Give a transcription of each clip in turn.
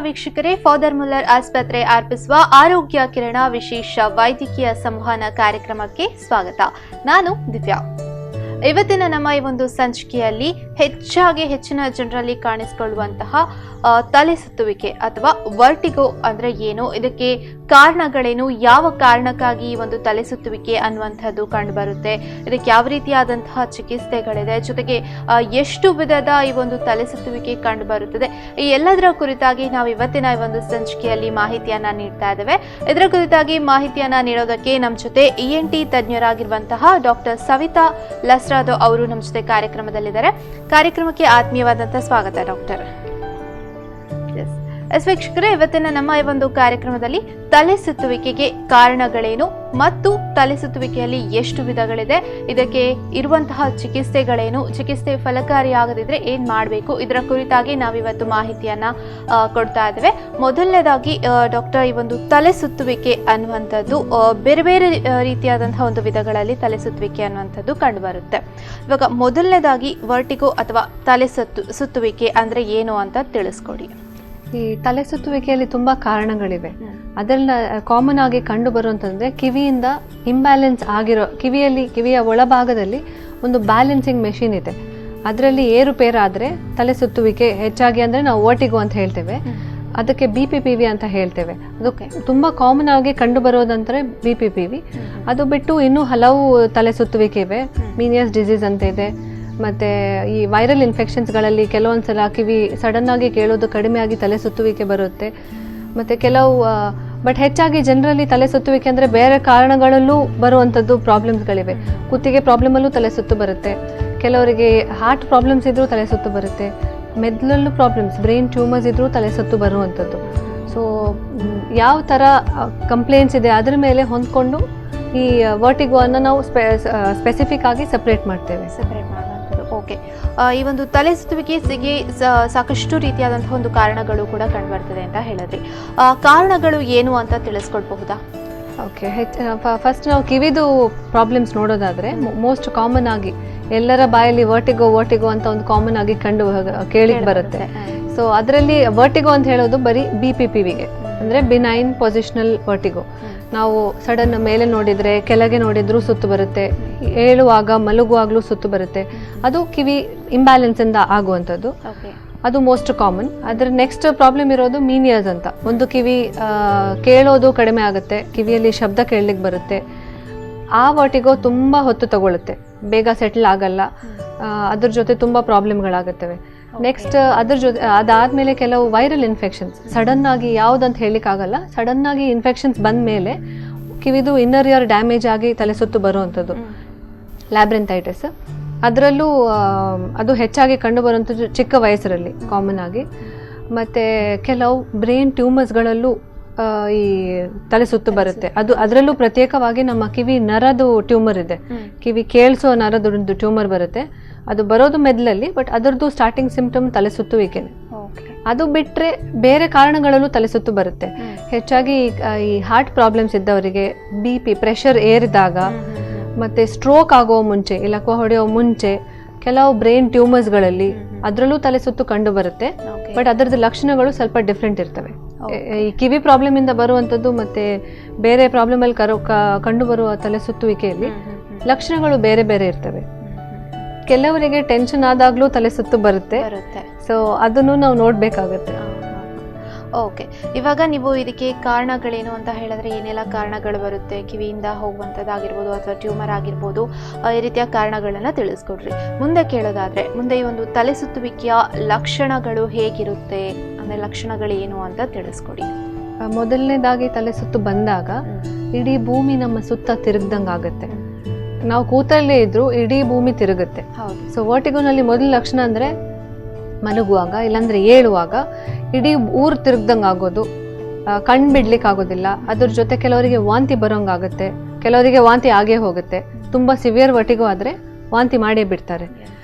ವೀಕ್ಷಕರೇ, father Muller ಆಸ್ಪತ್ರೆ ಅರ್ಪಿಸುವ ಆರೋಗ್ಯ ಕಿರಣ ವಿಶೇಷ ವೈದ್ಯಕೀಯ ಸಂವಹನ ಕಾರ್ಯಕ್ರಮಕ್ಕೆ ಸ್ವಾಗತ. ನಾನು ದಿವ್ಯಾ. ಇವತ್ತಿನ ನಮ್ಮ ಈ ಒಂದು ಸಂಚಿಕೆಯಲ್ಲಿ ಹೆಚ್ಚಿನ ಜನರಲ್ಲಿ ಕಾಣಿಸಿಕೊಳ್ಳುವಂತಹ ತಲೆ ಸುತ್ತುವಿಕೆ ಅಥವಾ ವರ್ಟಿಗೋ ಅಂದ್ರೆ ಏನು, ಇದಕ್ಕೆ ಕಾರಣಗಳೇನು, ಯಾವ ಕಾರಣಕ್ಕಾಗಿ ಈ ಒಂದು ತಲೆ ಸುತ್ತುವಿಕೆ ಅನ್ನುವಂಥದ್ದು ಕಂಡುಬರುತ್ತೆ, ಇದಕ್ಕೆ ಯಾವ ರೀತಿಯಾದಂತಹ ಚಿಕಿತ್ಸೆಗಳಿದೆ, ಜೊತೆಗೆ ಎಷ್ಟು ವಿಧದ ಈ ಒಂದು ತಲೆ ಸುತ್ತುವಿಕೆ ಕಂಡುಬರುತ್ತದೆ, ಈ ಎಲ್ಲದರ ಕುರಿತಾಗಿ ನಾವು ಇವತ್ತಿನ ಈ ಒಂದು ಸಂಚಿಕೆಯಲ್ಲಿ ಮಾಹಿತಿಯನ್ನ ನೀಡ್ತಾ ಇದ್ದೇವೆ. ಇದರ ಕುರಿತಾಗಿ ಮಾಹಿತಿಯನ್ನ ನೀಡೋದಕ್ಕೆ ನಮ್ಮ ಜೊತೆ ENT ತಜ್ಞರಾಗಿರುವಂತಹ ಡಾಕ್ಟರ್ ಸವಿತಾ ಲಸ್ರಾದೋ ಅವರು ನಮ್ಮ ಜೊತೆ ಕಾರ್ಯಕ್ರಮದಲ್ಲಿದ್ದಾರೆ. ಕಾರ್ಯಕ್ರಮಕ್ಕೆ ಆತ್ಮೀಯವಾದಂತಹ ಸ್ವಾಗತ ಡಾಕ್ಟರ್. ವೀಕ್ಷಕರೇ, ಇವತ್ತಿನ ನಮ್ಮ ಈ ಒಂದು ಕಾರ್ಯಕ್ರಮದಲ್ಲಿ ತಲೆ ಸುತ್ತುವಿಕೆಗೆ ಕಾರಣಗಳೇನು ಮತ್ತು ತಲೆ ಸುತ್ತುವಿಕೆಯಲ್ಲಿ ಎಷ್ಟು ವಿಧಗಳಿದೆ, ಇದಕ್ಕೆ ಇರುವಂತಹ ಚಿಕಿತ್ಸೆಗಳೇನು, ಚಿಕಿತ್ಸೆ ಫಲಕಾರಿಯಾಗದಿದ್ರೆ ಏನ್ ಮಾಡಬೇಕು, ಇದರ ಕುರಿತಾಗಿ ನಾವಿವತ್ತು ಮಾಹಿತಿಯನ್ನ ಕೊಡ್ತಾ ಇದ್ದೇವೆ. ಮೊದಲನೇದಾಗಿ ಡಾಕ್ಟರ್, ಈ ಒಂದು ತಲೆ ಸುತ್ತುವಿಕೆ ಅನ್ನುವಂಥದ್ದು ಬೇರೆ ಬೇರೆ ರೀತಿಯಾದಂತಹ ಒಂದು ವಿಧಗಳಲ್ಲಿ ತಲೆ ಸುತ್ತುವಿಕೆ ಅನ್ನುವಂಥದ್ದು ಕಂಡುಬರುತ್ತೆ. ಇವಾಗ ಮೊದಲನೇದಾಗಿ ವರ್ಟಿಗೋ ಅಥವಾ ತಲೆ ಸುತ್ತುವಿಕೆ ಅಂದ್ರೆ ಏನು ಅಂತ ತಿಳಿಸ್ಕೊಡಿ. ಈ ತಲೆ ಸುತ್ತುವಿಕೆಯಲ್ಲಿ ತುಂಬಾ ಕಾರಣಗಳಿವೆ. ಅದೆಲ್ಲ ಕಾಮನ್ ಆಗಿ ಕಂಡು ಬರುವಂತಂದ್ರೆ ಕಿವಿಯಿಂದ ಇಂಬ್ಯಾಲೆನ್ಸ್ ಆಗಿರೋ, ಕಿವಿಯ ಒಳಭಾಗದಲ್ಲಿ ಒಂದು ಬ್ಯಾಲೆನ್ಸಿಂಗ್ ಮೆಷಿನ್ ಇದೆ, ಅದರಲ್ಲಿ ಏರುಪೇರಾದ್ರೆ ತಲೆ ಸುತ್ತುವಿಕೆ ಹೆಚ್ಚಾಗಿ ಅಂದ್ರೆ ನಾವು ವರ್ಟಿಗೋ ಅಂತ ಹೇಳ್ತೇವೆ. ಅದಕ್ಕೆ BPPV ಅಂತ ಹೇಳ್ತೇವೆ. ಅದು ತುಂಬಾ ಕಾಮನ್ ಆಗಿ ಕಂಡು ಬರೋದಂದ್ರೆ BPPV. ಅದು ಬಿಟ್ಟು ಇನ್ನೂ ಹಲವು ತಲೆ ಸುತ್ತುವಿಕೆ ಇವೆ. ಮೀನಿಯಸ್ ಡಿಸೀಸ್ ಅಂತ ಇದೆ. ಮತ್ತು ಈ ವೈರಲ್ ಇನ್ಫೆಕ್ಷನ್ಸ್ಗಳಲ್ಲಿ ಕೆಲವೊಂದ್ಸಲ ಕಿವಿ ಸಡನ್ ಆಗಿ ಕೇಳೋದು ಕಡಿಮೆ ಆಗಿ ತಲೆ ಸುತ್ತುವಿಕೆ ಬರುತ್ತೆ. ಮತ್ತು ಬಟ್ ಹೆಚ್ಚಾಗಿ ಜನರಲ್ಲಿ ತಲೆ ಸುತ್ತುವಿಕೆ ಅಂದರೆ ಬೇರೆ ಕಾರಣಗಳಲ್ಲೂ ಬರುವಂಥದ್ದು ಪ್ರಾಬ್ಲಮ್ಸ್ಗಳಿವೆ. ಕುತ್ತಿಗೆ ಪ್ರಾಬ್ಲಮಲ್ಲೂ ತಲೆ ಸುತ್ತು ಬರುತ್ತೆ, ಕೆಲವರಿಗೆ ಹಾರ್ಟ್ ಪ್ರಾಬ್ಲಮ್ಸ್ ಇದ್ರೂ ತಲೆ ಸುತ್ತು ಬರುತ್ತೆ, ಮೆದುಳಲ್ಲೂ ಪ್ರಾಬ್ಲಮ್ಸ್, ಬ್ರೈನ್ ಟ್ಯೂಮರ್ಸ್ ಇದ್ರೂ ತಲೆ ಸುತ್ತು ಬರುವಂಥದ್ದು. ಸೊ ಯಾವ ಥರ ಕಂಪ್ಲೇಂಟ್ಸ್ ಇದೆ ಅದ್ರ ಮೇಲೆ ಹೊಂದ್ಕೊಂಡು ಈ ವರ್ಟಿಗೋವನ್ನು ನಾವು ಸ್ಪೆಸಿಫಿಕ್ ಆಗಿ ಸಪ್ರೇಟ್ ಮಾಡ್ತೇವೆ. ಓಕೆ, ಈ ಒಂದು ತಲೆ ಸುತ್ತುವಿಕೆಗೆ ಸಾಕಷ್ಟು ರೀತಿಯಾದಂತಹ ಒಂದು ಕಾರಣಗಳು ಕೂಡ ಕಂಡುಬರ್ತದೆ ಅಂತ ಹೇಳಿದ್ರಿ. ಕಾರಣಗಳು ಏನು ಅಂತ ತಿಳಿಸ್ಕೊಡ್ಬಹುದಾ? ಓಕೆ, ಫಸ್ಟ್ ನಾವು ಕಿವಿದು ಪ್ರಾಬ್ಲಮ್ಸ್ ನೋಡೋದಾದ್ರೆ ಮೋಸ್ಟ್ ಕಾಮನ್ ಆಗಿ ಎಲ್ಲರ ಬಾಯಲ್ಲಿ ವರ್ಟಿಗೋ ಅಂತ ಒಂದು ಕಾಮನ್ ಆಗಿ ಕೇಳಿ ಬರುತ್ತೆ. ಸೊ ಅದರಲ್ಲಿ ವರ್ಟಿಗೋ ಅಂತ ಹೇಳೋದು ಬರೀ BPPVಗೆ ಅಂದ್ರೆ ಬಿನೈನ್ ಪೊಸಿಷನಲ್ ವರ್ಟಿಗೋ. ನಾವು ಸಡನ್ ಮೇಲೆ ನೋಡಿದ್ರೆ ಕೆಳಗೆ ನೋಡಿದ್ರೂ ಸುತ್ತು ಬರುತ್ತೆ, ಏಳುವಾಗ ಮಲಗುವಾಗ್ಲೂ ಸುತ್ತು ಬರುತ್ತೆ. ಅದು ಕಿವಿ ಇಂಬ್ಯಾಲೆನ್ಸ್ ಇಂದ ಆಗುವಂಥದ್ದು. ಅದು ಮೋಸ್ಟ್ ಕಾಮನ್. ಅದ್ರ ನೆಕ್ಸ್ಟ್ ಪ್ರಾಬ್ಲಮ್ ಇರೋದು ಮೀನಿಯರ್ಸ್ ಅಂತ. ಒಂದು ಕಿವಿ ಕೇಳೋದು ಕಡಿಮೆ ಆಗುತ್ತೆ, ಕಿವಿಯಲ್ಲಿ ಶಬ್ದ ಕೇಳಲಿಕ್ಕೆ ಬರುತ್ತೆ. ಆ ವರ್ಟಿಗೋ ತುಂಬಾ ಹೊತ್ತು ತಗೊಳುತ್ತೆ, ಬೇಗ ಸೆಟಲ್ ಆಗಲ್ಲ. ಅದ್ರ ಜೊತೆ ತುಂಬಾ ಪ್ರಾಬ್ಲಮ್ಗಳಾಗುತ್ತವೆ. ನೆಕ್ಸ್ಟ್ ಅದಾದ್ಮೇಲೆ ಕೆಲವು ವೈರಲ್ ಇನ್ಫೆಕ್ಷನ್ಸ್ ಸಡನ್ ಆಗಿ ಯಾವುದಂತ ಹೇಳಲಿಕ್ಕಾಗಲ್ಲ, ಸಡನ್ ಆಗಿ ಇನ್ಫೆಕ್ಷನ್ಸ್ ಬಂದ ಮೇಲೆ ಕಿವಿದು ಇನ್ನರ್ ಇಯರ್ ಡ್ಯಾಮೇಜ್ ಆಗಿ ತಲೆ ಸುತ್ತು ಬರುವಂಥದ್ದು, ಲ್ಯಾಬ್ರೆಂಥೈಟಿಸ್. ಅದರಲ್ಲೂ ಅದು ಹೆಚ್ಚಾಗಿ ಕಂಡು ಬರುವಂಥದ್ದು ಚಿಕ್ಕ ವಯಸ್ಸರಲ್ಲಿ ಕಾಮನ್ ಆಗಿ. ಮತ್ತು ಕೆಲವು ಬ್ರೈನ್ ಟ್ಯೂಮರ್ಸ್ಗಳಲ್ಲೂ ಈ ತಲೆ ಸುತ್ತು ಬರುತ್ತೆ. ಅದರಲ್ಲೂ ಪ್ರತ್ಯೇಕವಾಗಿ ನಮ್ಮ ಕಿವಿ ನರದು ಟ್ಯೂಮರ್ ಇದೆ, ಕಿವಿ ಕೇಳಿಸೋ ನರದೊಂದು ಟ್ಯೂಮರ್ ಬರುತ್ತೆ. ಅದು ಬರೋದು ಮೆದುಳಲ್ಲಿ, ಬಟ್ ಅದರದ್ದು ಸ್ಟಾರ್ಟಿಂಗ್ ಸಿಂಪ್ಟಮ್ ತಲೆ ಸುತ್ತುವಿಕೆನೆ. ಅದು ಬಿಟ್ಟರೆ ಬೇರೆ ಕಾರಣಗಳಲ್ಲೂ ತಲೆ ಸುತ್ತು ಬರುತ್ತೆ. ಹೆಚ್ಚಾಗಿ ಈ ಹಾರ್ಟ್ ಪ್ರಾಬ್ಲಮ್ಸ್ ಇದ್ದವರಿಗೆ, BP ಪ್ರೆಷರ್ ಏರಿದಾಗ, ಮತ್ತೆ ಸ್ಟ್ರೋಕ್ ಆಗೋ ಮುಂಚೆ, ಲಕ್ವ ಹೊಡೆಯೋ ಮುಂಚೆ, ಕೆಲವು ಬ್ರೈನ್ ಟ್ಯೂಮರ್ಸ್ಗಳಲ್ಲಿ ಅದರಲ್ಲೂ ತಲೆ ಸುತ್ತು ಕಂಡು ಬರುತ್ತೆ. ಬಟ್ ಅದರದ್ದು ಲಕ್ಷಣಗಳು ಸ್ವಲ್ಪ ಡಿಫ್ರೆಂಟ್ ಇರ್ತವೆ. ಈ ಕಿವಿ ಪ್ರಾಬ್ಲಮ್ ಇಂದ ಬರುವಂಥದ್ದು ಮತ್ತೆ ಬೇರೆ ಪ್ರಾಬ್ಲಮ್ ಅಲ್ಲಿ ಕಂಡು ಬರುವ ತಲೆ ಸುತ್ತುವಿಕೆಯಲ್ಲಿ ಲಕ್ಷಣಗಳು ಬೇರೆ ಬೇರೆ ಇರ್ತವೆ. ಕೆಲವರಿಗೆ ಟೆನ್ಷನ್ ಆದಾಗ್ಲೂ ತಲೆ ಸುತ್ತು ಬರುತ್ತೆ. ಸೊ ಅದನ್ನು ನಾವು ನೋಡ್ಬೇಕಾಗತ್ತೆ. ಓಕೆ, ಇವಾಗ ನೀವು ಇದಕ್ಕೆ ಕಾರಣಗಳೇನು ಅಂತ ಹೇಳಿದ್ರೆ ಏನೆಲ್ಲ ಕಾರಣಗಳು ಬರುತ್ತೆ, ಕಿವಿಯಿಂದ ಹೋಗುವಂಥದ್ದಾಗಿರ್ಬೋದು ಅಥವಾ ಟ್ಯೂಮರ್ ಆಗಿರ್ಬೋದು, ಈ ರೀತಿಯ ಕಾರಣಗಳನ್ನ ತಿಳಿಸ್ಕೊಡ್ರಿ. ಮುಂದೆ ಕೇಳೋದಾದ್ರೆ, ಮುಂದೆ ಈ ಒಂದು ತಲೆ ಸುತ್ತುವಿಕೆಯ ಲಕ್ಷಣಗಳು ಹೇಗಿರುತ್ತೆ ಅಂದ್ರೆ ಲಕ್ಷಣಗಳೇನು ಅಂತ ತಿಳಿಸ್ಕೊಡಿ. ಮೊದಲನೇದಾಗಿ ತಲೆ ಸುತ್ತು ಬಂದಾಗ ಇಡೀ ಭೂಮಿ ನಮ್ಮ ಸುತ್ತ ತಿರುಗ್ದಂಗೆ ಆಗುತ್ತೆ. ನಾವು ಕೂತಲ್ಲೇ ಇದ್ರು ಇಡೀ ಭೂಮಿ ತಿರುಗುತ್ತೆ. ಸೊ ವರ್ಟಿಗೋನಲ್ಲಿ ಮೊದಲ ಲಕ್ಷಣ ಅಂದ್ರೆ ಮಲಗುವಾಗ ಇಲ್ಲಾಂದ್ರೆ ಏಳುವಾಗ ಇಡೀ ಊರು ತಿರುಗ್ದಂಗೆ ಆಗೋದು, ಕಣ್ಣು ಬಿಡ್ಲಿಕ್ಕೆ ಆಗೋದಿಲ್ಲ. ಅದ್ರ ಜೊತೆ ಕೆಲವರಿಗೆ ವಾಂತಿ ಬರೋಂಗಾಗುತ್ತೆ, ಕೆಲವರಿಗೆ ವಾಂತಿ ಆಗೇ ಹೋಗುತ್ತೆ. ತುಂಬಾ ಸಿವಿಯರ್ ವರ್ಟಿಗೋ ಆದ್ರೆ ವಾಂತಿ ಮಾಡೇ ಬಿಡ್ತಾರೆ.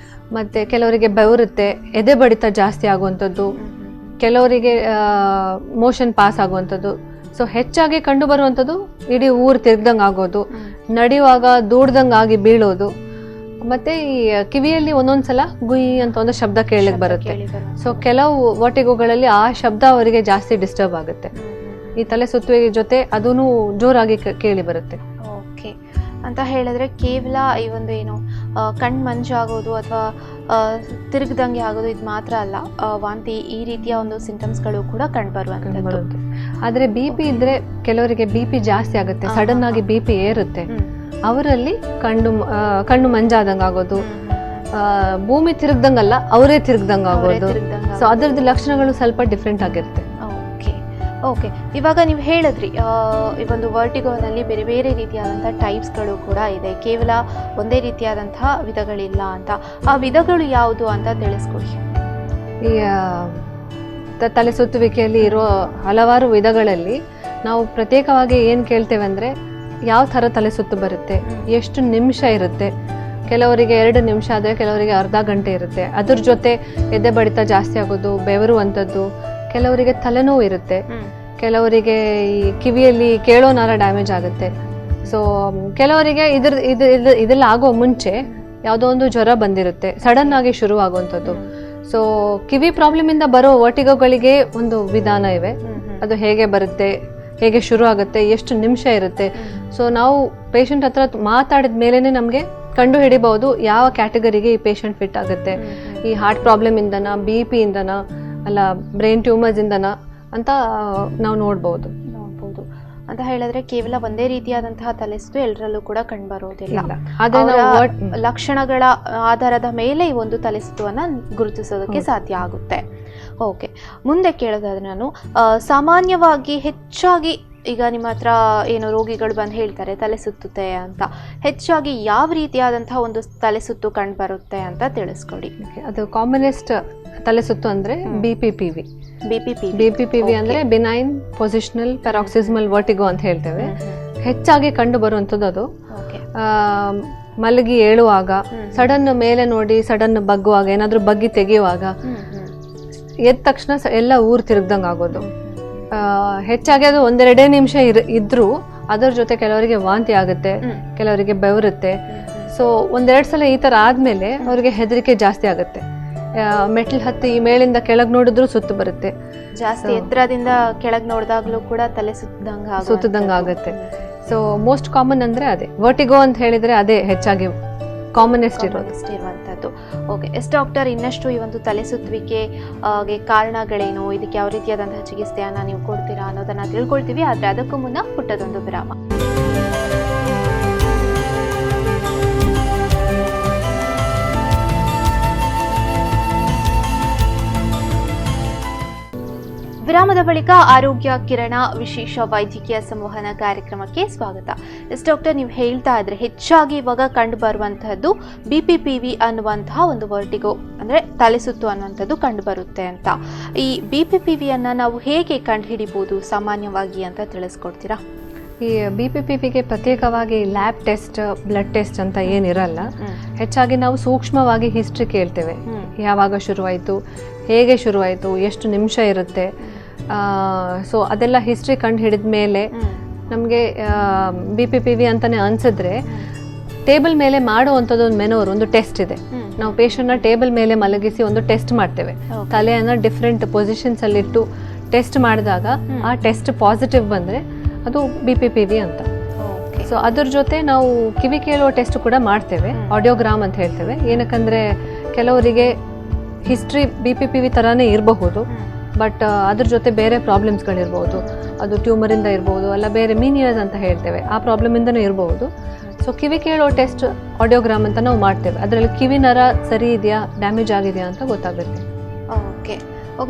ಮತ್ತೆ ಕೆಲವರಿಗೆ ಬೆವರುತ್ತೆ, ಎದೆ ಬಡಿತ ಜಾಸ್ತಿ ಆಗುವಂಥದ್ದು, ಕೆಲವರಿಗೆ ಮೋಷನ್ ಪಾಸ್ ಆಗುವಂಥದ್ದು. ಸೊ ಹೆಚ್ಚಾಗಿ ಕಂಡು ಬರುವಂಥದ್ದು ಇಡೀ ಊರು ತಿರ್ಗ್ದಂಗೆ ಆಗೋದು, ನಡೆಯುವಾಗ ದೂಡ್ದಂಗೆ ಆಗಿ ಬೀಳೋದು, ಮತ್ತೆ ಈ ಕಿವಿಯಲ್ಲಿ ಒಂದೊಂದ್ಸಲ ಗುಯಿ ಅಂತ ಒಂದು ಶಬ್ದ ಕೇಳಲಿಕ್ಕೆ ಬರುತ್ತೆ. ಸೊ ಕೆಲವು ವರ್ಟಿಗೋಗಳಲ್ಲಿ ಆ ಶಬ್ದ ಅವರಿಗೆ ಜಾಸ್ತಿ ಡಿಸ್ಟರ್ಬ್ ಆಗುತ್ತೆ. ಈ ತಲೆ ಸುತ್ತುವಿಗೆ ಜೊತೆ ಅದೂ ಜೋರಾಗಿ ಕೇಳಿ ಬರುತ್ತೆ. ಓಕೆ ಅಂತ ಹೇಳಿದ್ರೆ ಕೇವಲ ಈ ಒಂದು ಏನು ಕಣ್ಣು ಮಂಜಾಗೋದು ಅಥವಾ ತಿರುಗದಂಗೆ ಆಗೋದು ಇದು ಮಾತ್ರ ಅಲ್ಲ, ವಾಂತಿ ಈ ರೀತಿಯ ಒಂದು ಸಿಂಟಮ್ಸ್ಗಳು ಕೂಡ ಕಂಡುಬರುವಂಥದ್ದು. ಆದರೆ BP ಇದ್ರೆ ಕೆಲವರಿಗೆ BP ಜಾಸ್ತಿ ಆಗುತ್ತೆ, ಸಡನ್ ಆಗಿ BP ಏರುತ್ತೆ, ಅವರಲ್ಲಿ ಕಣ್ಣು ಮಂಜಾದಂಗೆ ಆಗೋದು, ಭೂಮಿ ತಿರುಗ್ದಂಗಲ್ಲ ಅವರೇ ತಿರುಗ್ದಂಗೆ ಆಗೋದು. ಸೊ ಅದರದ್ದು ಲಕ್ಷಣಗಳು ಸ್ವಲ್ಪ ಡಿಫ್ರೆಂಟ್ ಆಗಿರುತ್ತೆ. ಓಕೆ, ಇವಾಗ ನೀವು ಹೇಳಿದ್ರಿ ಈ ಒಂದು ವರ್ಟಿಗೋನಲ್ಲಿ ಬೇರೆ ಬೇರೆ ರೀತಿಯಾದಂಥ ಟೈಪ್ಸ್ಗಳು ಕೂಡ ಇದೆ, ಕೇವಲ ಒಂದೇ ರೀತಿಯಾದಂತಹ ವಿಧಗಳಿಲ್ಲ ಅಂತ. ಆ ವಿಧಗಳು ಯಾವುದು ಅಂತ ತಿಳಿಸ್ಕೊಡಿ. ಈ ತಲೆ ಸುತ್ತುವಿಕೆಯಲ್ಲಿ ಇರೋ ಹಲವಾರು ವಿಧಗಳಲ್ಲಿ ನಾವು ಪ್ರತ್ಯೇಕವಾಗಿ ಏನು ಕೇಳ್ತೇವೆ ಅಂದರೆ ಯಾವ ಥರ ತಲೆ ಸುತ್ತು ಬರುತ್ತೆ, ಎಷ್ಟು ನಿಮಿಷ ಇರುತ್ತೆ. ಕೆಲವರಿಗೆ 2 ನಿಮಿಷ ಆದರೆ ಕೆಲವರಿಗೆ ಅರ್ಧ ಗಂಟೆ ಇರುತ್ತೆ. ಅದ್ರ ಜೊತೆ ಎದೆ ಬಡಿತ ಜಾಸ್ತಿ ಆಗೋದು, ಬೆವರುವಂಥದ್ದು, ಕೆಲವರಿಗೆ ತಲೆನೋವು ಇರುತ್ತೆ, ಕೆಲವರಿಗೆ ಈ ಕಿವಿಯಲ್ಲಿ ಕೇಳೋ ನರ ಡ್ಯಾಮೇಜ್ ಆಗುತ್ತೆ. ಸೊ ಕೆಲವರಿಗೆ ಇದೆಲ್ಲ ಆಗೋ ಮುಂಚೆ ಯಾವುದೋ ಒಂದು ಜ್ವರ ಬಂದಿರುತ್ತೆ, ಸಡನ್ ಆಗಿ ಶುರು ಆಗುವಂಥದ್ದು. ಸೊ ಕಿವಿ ಪ್ರಾಬ್ಲಮಿಂದ ಬರೋ ವರ್ಟಿಗೋಗಳಿಗೆ ಒಂದು ವಿಧಾನ ಇವೆ. ಅದು ಹೇಗೆ ಬರುತ್ತೆ, ಹೇಗೆ ಶುರು ಆಗುತ್ತೆ, ಎಷ್ಟು ನಿಮಿಷ ಇರುತ್ತೆ. ಸೊ ನಾವು ಪೇಷಂಟ್ ಹತ್ರ ಮಾತಾಡಿದ ಮೇಲೇ ನಮಗೆ ಕಂಡು ಹಿಡಿಬಹುದು ಯಾವ ಕ್ಯಾಟಗರಿಗೆ ಈ ಪೇಷಂಟ್ ಫಿಟ್ ಆಗುತ್ತೆ. ಈ ಹಾರ್ಟ್ ಪ್ರಾಬ್ಲಮ್ ಇಂದನ, BP ಇಂದನ, ಅಲ್ಲ ಬ್ರೈನ್ ಟ್ಯೂಮರ್ಸ್ ಇಂದನ ಅಂತ ನಾವು ನೋಡ್ಬೋದು ಅಂತ ಹೇಳಿದ್ರೆ ಕೇವಲ ಒಂದೇ ರೀತಿಯಾದಂತಹ ತಲೆಸುತ್ತು ಎಲ್ಲರಲ್ಲೂ ಕೂಡ ಕಂಡುಬರೋದಿಲ್ಲ. ಲಕ್ಷಣಗಳ ಆಧಾರದ ಮೇಲೆ ಈ ಒಂದು ತಲೆಸುತ್ತುವನ್ನ ಗುರುತಿಸೋದಕ್ಕೆ ಸಾಧ್ಯ ಆಗುತ್ತೆ. ಓಕೆ, ಮುಂದೆ ಕೇಳೋದಾದ್ರೆ ನಾನು ಸಾಮಾನ್ಯವಾಗಿ ಹೆಚ್ಚಾಗಿ ಈಗ ನಿಮ್ಮ ಹತ್ರ ಏನು ರೋಗಿಗಳು ಬಂದು ಹೇಳ್ತಾರೆ ತಲೆ ಸುತ್ತುತ್ತೆ ಅಂತ, ಹೆಚ್ಚಾಗಿ ಯಾವ ರೀತಿಯಾದಂತಹ ಒಂದು ತಲೆ ಸುತ್ತು ಕಂಡು ಬರುತ್ತೆ ಅಂತ ತಿಳಿಸ್ಕೊಡಿ. ಅದು ಕಾಮನೆಸ್ಟ್ ತಲೆ ಸುತ್ತು ಅಂದ್ರೆ BPPV ಅಂದ್ರೆ ಬಿನೈನ್ ಪೊಸಿಷನಲ್ ಪ್ಯಾರಾಕ್ಸಿಸ್ಮಲ್ ವರ್ಟಿಗೋ ಅಂತ ಹೇಳ್ತೇವೆ. ಹೆಚ್ಚಾಗಿ ಕಂಡು ಬರುವಂಥದ್ದು ಅದು ಮಲಗಿ ಏಳುವಾಗ, ಸಡನ್ ಮೇಲೆ ನೋಡಿ ಸಡನ್ ಬಗ್ಗುವಾಗ, ಏನಾದ್ರೂ ಬಗ್ಗಿ ತೆಗೆಯುವಾಗ, ಎದ್ದ ತಕ್ಷಣ ಎಲ್ಲ ಊರು ತಿರುಗ್ದಂಗೆ ಆಗೋದು. ಹೆಚ್ಚಾಗಿ ಅದು 1-2 ನಿಮಿಷ ಇದ್ರೂ ಅದರ ಜೊತೆ ಕೆಲವರಿಗೆ ವಾಂತಿ ಆಗುತ್ತೆ, ಕೆಲವರಿಗೆ ಬೆವರುತ್ತೆ. ಸೊ 1-2 ಸಲ ಈ ಥರ ಆದಮೇಲೆ ಅವರಿಗೆ ಹೆದರಿಕೆ ಜಾಸ್ತಿ ಆಗುತ್ತೆ. ಮೆಟ್ಲು ಹತ್ತಿ ಈ ಮೇಲಿಂದ ಕೆಳಗೆ ನೋಡಿದ್ರು ಸುತ್ತು ಬರುತ್ತೆ, ಜಾಸ್ತಿ ಎತ್ತರದಿಂದ ಕೆಳಗೆ ನೋಡಿದಾಗಲೂ ಕೂಡ ತಲೆ ಸುತ್ತದಂಗೆ ಆಗುತ್ತೆ. ಸೊ ಮೋಸ್ಟ್ ಕಾಮನ್ ಅಂದರೆ ಅದೇ ವರ್ಟಿಗೋ ಅಂತ ಹೇಳಿದರೆ ಅದೇ ಹೆಚ್ಚಾಗಿ ಕಾಮನೆಸ್ಟ್ ಇರುವಂಥದ್ದು. ಓಕೆ, ಡಾಕ್ಟರ್, ಇನ್ನಷ್ಟು ಈ ಒಂದು ತಲೆ ಸುತ್ತುವಿಕೆಗೆ ಕಾರಣಗಳೇನು, ಇದಕ್ಕೆ ಯಾವ ರೀತಿಯಾದಂತಹ ಚಿಕಿತ್ಸೆಯನ್ನು ನೀವು ಕೊಡ್ತೀರಾ ಅನ್ನೋದನ್ನು ತಿಳ್ಕೊಳ್ತೀವಿ. ಆದರೆ ಅದಕ್ಕೂ ಮುನ್ನ ಪುಟ್ಟದೊಂದು ವಿರಾಮ. ವಿರಾಮದ ಬಳಿಕ ಆರೋಗ್ಯ ಕಿರಣ ವಿಶೇಷ ವೈದ್ಯಕೀಯ ಸಂವಹನ ಕಾರ್ಯಕ್ರಮಕ್ಕೆ ಸ್ವಾಗತ. ಡಾಕ್ಟರ್, ನೀವು ಹೇಳ್ತಾ ಇದ್ರೆ ಹೆಚ್ಚಾಗಿ ಇವಾಗ ಕಂಡು ಬರುವಂತಹದ್ದು BPPV ಅನ್ನುವಂತಹ ಒಂದು ವರ್ಟಿಗೋ, ಅಂದ್ರೆ ತಲೆಸುತ್ತು ಅನ್ನುವಂಥದ್ದು ಕಂಡು ಬರುತ್ತೆ ಅಂತ. ಈ BPPV ಅನ್ನ ನಾವು ಹೇಗೆ ಕಂಡು ಹಿಡಿಬಹುದು ಸಾಮಾನ್ಯವಾಗಿ ಅಂತ ತಿಳಿಸ್ಕೊಡ್ತೀರಾ? ಈ BPPVಗೆ ಪ್ರತ್ಯೇಕವಾಗಿ ಲ್ಯಾಬ್ ಟೆಸ್ಟ್, ಬ್ಲಡ್ ಟೆಸ್ಟ್ ಅಂತ ಏನಿರಲ್ಲ. ಹೆಚ್ಚಾಗಿ ನಾವು ಸೂಕ್ಷ್ಮವಾಗಿ ಹಿಸ್ಟ್ರಿ ಕೇಳ್ತೇವೆ. ಯಾವಾಗ ಶುರುವಾಯಿತು, ಹೇಗೆ ಶುರುವಾಯಿತು, ಎಷ್ಟು ನಿಮಿಷ ಇರುತ್ತೆ. ಸೊ ಅದೆಲ್ಲ ಹಿಸ್ಟ್ರಿ ಕಂಡು ಹಿಡಿದ ಮೇಲೆ ನಮಗೆ BPPV ಅಂತಾನೆ ಅನ್ಸಿದ್ರೆ ಟೇಬಲ್ ಮೇಲೆ ಮಾಡುವಂಥದ್ದು ಒಂದು ಮೆನೋರ್, ಒಂದು ಟೆಸ್ಟ್ ಇದೆ. ನಾವು ಪೇಷಂಟ್ನ ಟೇಬಲ್ ಮೇಲೆ ಮಲಗಿಸಿ ಒಂದು ಟೆಸ್ಟ್ ಮಾಡ್ತೇವೆ. ತಲೆಯನ್ನು ಡಿಫ್ರೆಂಟ್ ಪೊಸಿಷನ್ಸ್ ಅಲ್ಲಿ ಇಟ್ಟು ಟೆಸ್ಟ್ ಮಾಡಿದಾಗ ಆ ಟೆಸ್ಟ್ ಪಾಸಿಟಿವ್ ಬಂದರೆ ಅದು BPPV ಅಂತ. ಸೊ ಅದ್ರ ಜೊತೆ ನಾವು ಕಿವಿ ಕೇಳುವ ಟೆಸ್ಟ್ ಕೂಡ ಮಾಡ್ತೇವೆ, ಆಡಿಯೋಗ್ರಾಮ್ ಅಂತ ಹೇಳ್ತೇವೆ. ಏನಕ್ಕಂದರೆ ಕೆಲವರಿಗೆ ಹಿಸ್ಟ್ರಿ BPPV ಥರನೇ ಇರಬಹುದು, ಬಟ್ ಅದ್ರ ಜೊತೆ ಬೇರೆ ಪ್ರಾಬ್ಲಮ್ಸ್ಗಳಿರ್ಬೋದು. ಅದು ಟ್ಯೂಮರಿಂದ ಇರ್ಬೋದು, ಅಲ್ಲ ಬೇರೆ ಮೀನಿಯರ್ಸ್ ಅಂತ ಹೇಳ್ತೇವೆ, ಆ ಪ್ರಾಬ್ಲಮಿಂದನೂ ಇರಬಹುದು. ಸೊ ಕಿವಿ ಕೇಳೋ ಟೆಸ್ಟ್ ಆಡಿಯೋಗ್ರಾಮ್ ಅಂತ ನಾವು ಮಾಡ್ತೇವೆ. ಅದರಲ್ಲಿ ಕಿವಿ ನರ ಸರಿ ಇದೆಯಾ, ಡ್ಯಾಮೇಜ್ ಆಗಿದೆಯಾ ಅಂತ ಗೊತ್ತಾಗುತ್ತೆ. ಓಕೆ,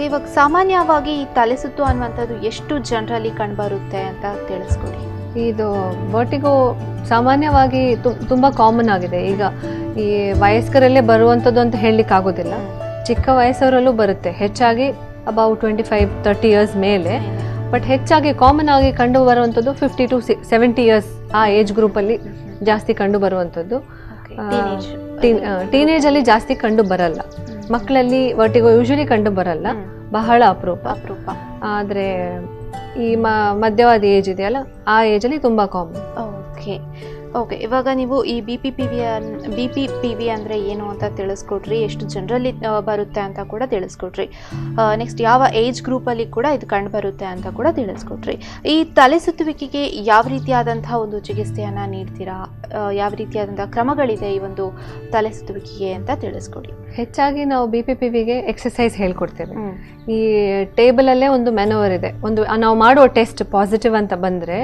ಇವಾಗ ಸಾಮಾನ್ಯವಾಗಿ ಈ ತಲೆ ಸುತ್ತು ಅನ್ನುವಂಥದ್ದು ಎಷ್ಟು ಜನರಲ್ಲಿ ಕಂಡುಬರುತ್ತೆ ಅಂತ ತಿಳಿಸ್ಕೊಡಿ. ಇದು ವರ್ಟಿಗೋ ಸಾಮಾನ್ಯವಾಗಿ ತುಂಬ ಕಾಮನ್ ಆಗಿದೆ. ಈಗ ಈ ವಯಸ್ಕರಲ್ಲೇ ಬರುವಂಥದ್ದು ಅಂತ ಹೇಳಲಿಕ್ಕೆ ಆಗೋದಿಲ್ಲ, ಚಿಕ್ಕ ವಯಸ್ಸವರಲ್ಲೂ ಬರುತ್ತೆ. ಹೆಚ್ಚಾಗಿ ಅಬೌಟ್ 25-30 ಇಯರ್ಸ್ ಮೇಲೆ, ಬಟ್ ಹೆಚ್ಚಾಗಿ ಕಾಮನ್ ಆಗಿ ಕಂಡು ಬರುವಂಥದ್ದು 50 to 70 ಇಯರ್ಸ್ ಆ ಏಜ್ ಗ್ರೂಪಲ್ಲಿ ಜಾಸ್ತಿ ಕಂಡು ಬರುವಂಥದ್ದು. ಟೀನೇಜಲ್ಲಿ ಜಾಸ್ತಿ ಕಂಡು ಬರಲ್ಲ, ಮಕ್ಕಳಲ್ಲಿ ವರ್ಟಿಗೋ ಯೂಶಲಿ ಕಂಡು ಬರಲ್ಲ, ಬಹಳ ಅಪರೂಪ. ಆದರೆ ಈ ಮಧ್ಯವಾದ ಏಜ್ ಇದೆಯಲ್ಲ, ಆ ಏಜಲ್ಲಿ ತುಂಬ ಕಾಮನ್. ಓಕೆ, ಓಕೆ, ಇವಾಗ ನೀವು ಈ ಬಿ ಪಿ ವಿ ಅಂದರೆ ಏನು ಅಂತ ತಿಳಿಸ್ಕೊಟ್ರಿ, ಎಷ್ಟು ಜನರಲ್ಲಿ ಬರುತ್ತೆ ಅಂತ ಕೂಡ ತಿಳಿಸ್ಕೊಟ್ರಿ. ನೆಕ್ಸ್ಟ್ ಯಾವ ಏಜ್ ಗ್ರೂಪಲ್ಲಿ ಕೂಡ ಇದು ಕಂಡು ಬರುತ್ತೆ ಅಂತ ಕೂಡ ತಿಳಿಸ್ಕೊಟ್ರಿ. ಈ ತಲೆ ಸುತ್ತುವಿಕೆಗೆ ಯಾವ ರೀತಿಯಾದಂತಹ ಒಂದು ಚಿಕಿತ್ಸೆಯನ್ನು ನೀಡ್ತೀರಾ, ಯಾವ ರೀತಿಯಾದಂತಹ ಕ್ರಮಗಳಿದೆ ಈ ಒಂದು ತಲೆ ಸುತ್ತುವಿಕೆಗೆ ಅಂತ ತಿಳಿಸ್ಕೊಡಿ. ಹೆಚ್ಚಾಗಿ ನಾವು BPPVಗೆ ಎಕ್ಸಸೈಸ್ ಹೇಳ್ಕೊಡ್ತೇವೆ. ಈ ಟೇಬಲಲ್ಲೇ ಒಂದು ಮೆನೋವರ್ ಇದೆ. ನಾವು ಮಾಡೋ ಟೆಸ್ಟ್ ಪಾಸಿಟಿವ್ ಅಂತ ಬಂದರೆ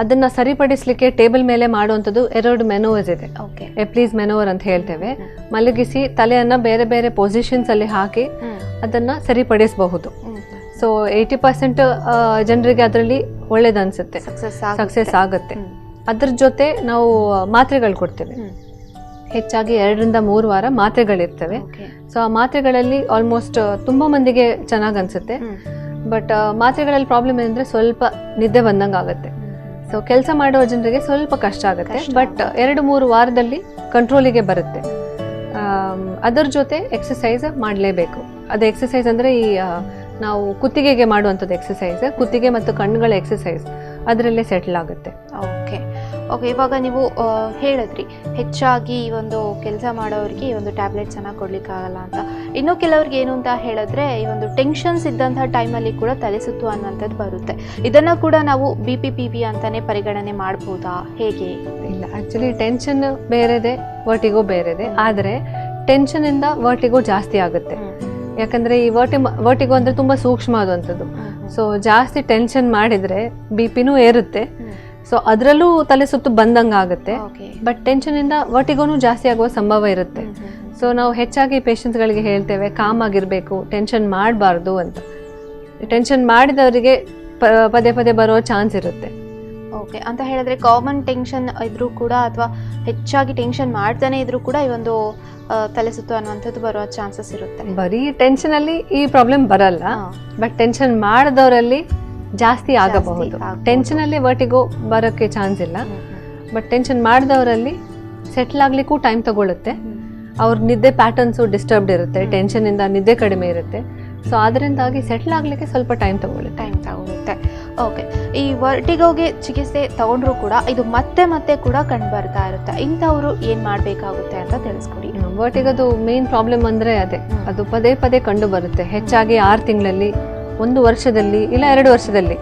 ಅದನ್ನ ಸರಿಪಡಿಸಲಿಕ್ಕೆ ಟೇಬಲ್ ಮೇಲೆ ಮಾಡುವಂಥದ್ದು 2 ಮೆನೋವರ್ಸ್ ಇದೆ. ಎಪ್ಲೀಸ್ ಮೆನೋವರ್ ಅಂತ ಹೇಳ್ತೇವೆ. ಮಲಗಿಸಿ ತಲೆಯನ್ನ ಬೇರೆ ಬೇರೆ ಪೊಸಿಷನ್ಸ್ ಅಲ್ಲಿ ಹಾಕಿ ಅದನ್ನ ಸರಿಪಡಿಸಬಹುದು. ಸೊ 80% ಜನರಿಗೆ ಅದರಲ್ಲಿ ಒಳ್ಳೇದನ್ಸುತ್ತೆ, ಸಕ್ಸಸ್ ಆಗುತ್ತೆ. ಅದ್ರ ಜೊತೆ ನಾವು ಮಾತ್ರೆಗಳು ಕೊಡ್ತೇವೆ. ಹೆಚ್ಚಾಗಿ 2 ರಿಂದ 3 ವಾರ ಮಾತ್ರೆಗಳಿರ್ತವೆ. ಸೊ ಆ ಮಾತ್ರೆಗಳಲ್ಲಿ ಆಲ್ಮೋಸ್ಟ್ ತುಂಬಾ ಮಂದಿಗೆ ಚೆನ್ನಾಗಿ ಅನ್ಸುತ್ತೆ. ಬಟ್ ಮಾತ್ರೆಗಳಲ್ಲಿ ಪ್ರಾಬ್ಲಮ್ ಏನಂದ್ರೆ ಸ್ವಲ್ಪ ನಿದ್ದೆ ಬಂದಂಗೆ ಆಗುತ್ತೆ. ಸೊ ಕೆಲಸ ಮಾಡುವ ಜನರಿಗೆ ಸ್ವಲ್ಪ ಕಷ್ಟ ಆಗುತ್ತೆ. ಬಟ್ 2-3 ವಾರದಲ್ಲಿ ಕಂಟ್ರೋಲಿಗೆ ಬರುತ್ತೆ. ಅದರ ಜೊತೆ ಎಕ್ಸಸೈಸ್ ಮಾಡಲೇಬೇಕು. ಅದು ಎಕ್ಸಸೈಸ್ ಅಂದರೆ ಈ ನಾವು ಕುತ್ತಿಗೆಗೆ ಮಾಡುವಂಥದ್ದು ಎಕ್ಸಸೈಸ್, ಕುತ್ತಿಗೆ ಮತ್ತು ಕಣ್ಣುಗಳ ಎಕ್ಸಸೈಸ್ ಅದರಲ್ಲೇ ಸೆಟ್ಲ್ ಆಗುತ್ತೆ. ಓಕೆ ಓಕೆ, ಇವಾಗ ನೀವು ಹೇಳಿದ್ರಿ ಹೆಚ್ಚಾಗಿ ಈ ಒಂದು ಕೆಲಸ ಮಾಡೋರಿಗೆ ಈ ಒಂದು ಟ್ಯಾಬ್ಲೆಟ್ಸನ್ನು ಕೊಡಲಿಕ್ಕಾಗಲ್ಲ ಅಂತ. ಇನ್ನೂ ಕೆಲವ್ರಿಗೆ ಏನು ಅಂತ ಹೇಳಿದ್ರೆ ಈ ಒಂದು ಟೆನ್ಷನ್ಸ್ ಇದ್ದಂಥ ಟೈಮಲ್ಲಿ ಕೂಡ ತಲೆ ಸುತ್ತು ಅನ್ನುವಂಥದ್ದು ಬರುತ್ತೆ. ಇದನ್ನು ಕೂಡ ನಾವು BPPV ಅಂತಲೇ ಪರಿಗಣನೆ ಮಾಡ್ಬೋದಾ, ಹೇಗೆ? ಇಲ್ಲ, ಆ್ಯಕ್ಚುಲಿ ಟೆನ್ಷನ್ ಬೇರೆದೆ, ವರ್ಟಿಗೋ ಬೇರೆದೆ. ಆದರೆ ಟೆನ್ಷನಿಂದ ವರ್ಟಿಗೋ ಜಾಸ್ತಿ ಆಗುತ್ತೆ. ಯಾಕಂದರೆ ಈ ವರ್ಟಿಗೋ ಅಂದರೆ ತುಂಬ ಸೂಕ್ಷ್ಮವಾದಂಥದ್ದು. ಸೊ ಜಾಸ್ತಿ ಟೆನ್ಷನ್ ಮಾಡಿದರೆ BPನೂ ಏರುತ್ತೆ. ಸೊ ಅದರಲ್ಲೂ ತಲೆ ಸುತ್ತು ಬಂದಂಗೆ ಆಗುತ್ತೆ. ಬಟ್ ಟೆನ್ಷನಿಂದ ವರ್ಟಿಗೋನು ಜಾಸ್ತಿ ಆಗುವ ಸಂಭವ ಇರುತ್ತೆ. ಸೊ ನಾವು ಹೆಚ್ಚಾಗಿ ಪೇಷಂಟ್ಸ್ಗಳಿಗೆ ಹೇಳ್ತೇವೆ ಕಾಮ್ ಆಗಿರಬೇಕು, ಟೆನ್ಷನ್ ಮಾಡಬಾರ್ದು ಅಂತ. ಟೆನ್ಷನ್ ಮಾಡಿದವರಿಗೆ ಪದೇ ಪದೇ ಬರೋ ಚಾನ್ಸ್ ಇರುತ್ತೆ. ಓಕೆ, ಅಂತ ಹೇಳಿದ್ರೆ ಕಾಮನ್ ಟೆನ್ಷನ್ ಇದ್ರೂ ಕೂಡ ಅಥವಾ ಹೆಚ್ಚಾಗಿ ಟೆನ್ಷನ್ ಮಾಡ್ತಾನೆ ಇದ್ರೂ ಕೂಡ ಈ ಒಂದು ತಲೆ ಸುತ್ತು ಅನ್ನುವಂಥದ್ದು ಬರುವ ಚಾನ್ಸಸ್ ಇರುತ್ತೆ. ಬರೀ ಟೆನ್ಷನಲ್ಲಿ ಈ ಪ್ರಾಬ್ಲಮ್ ಬರಲ್ಲ, ಬಟ್ ಟೆನ್ಷನ್ ಮಾಡಿದವರಲ್ಲಿ ಜಾಸ್ತಿ ಆಗಬಹುದು. ಟೆನ್ಷನ್ ಅಲ್ಲಿ ವರ್ಟಿಗೋ ಬರೋಕ್ಕೆ ಚಾನ್ಸ್ ಇಲ್ಲ. ಬಟ್ ಟೆನ್ಷನ್ ಮಾಡಿದವರಲ್ಲಿ ಸೆಟ್ಲ್ ಆಗ್ಲಿಕ್ಕೂ ಟೈಮ್ ತಗೊಳುತ್ತೆ. ಅವ್ರ ನಿದ್ದೆ ಪ್ಯಾಟರ್ನ್ಸು ಡಿಸ್ಟರ್ಬ್ಡ್ ಇರುತ್ತೆ, ಟೆನ್ಷನ್ ಇಂದ ನಿದ್ದೆ ಕಡಿಮೆ ಇರುತ್ತೆ. ಸೊ ಅದರಿಂದಾಗಿ ಸೆಟ್ಲ್ ಆಗ್ಲಿಕ್ಕೆ ಸ್ವಲ್ಪ ಟೈಮ್ ತಗೊಳುತ್ತೆ. ಓಕೆ, ಈ ವರ್ಟಿಗೋಗೆ ಚಿಕಿತ್ಸೆ ತಗೊಂಡ್ರು ಕೂಡ ಇದು ಮತ್ತೆ ಕೂಡ ಕಂಡು ಬರ್ತಾ ಇರುತ್ತೆ. ಇಂಥವ್ರು ಏನ್ ಮಾಡ್ಬೇಕಾಗುತ್ತೆ ಅಂತ ತಿಳಿಸ್ಕೊಡಿ. ವರ್ಟಿಗೋದು ಮೇನ್ ಪ್ರಾಬ್ಲಮ್ ಅಂದ್ರೆ ಅದು ಪದೇ ಪದೇ ಕಂಡು ಬರುತ್ತೆ. ಹೆಚ್ಚಾಗಿ 6 ತಿಂಗಳಲ್ಲಿ, 1 ವರ್ಷದಲ್ಲಿ, ಇಲ್ಲ 2 ವರ್ಷದಲ್ಲಿ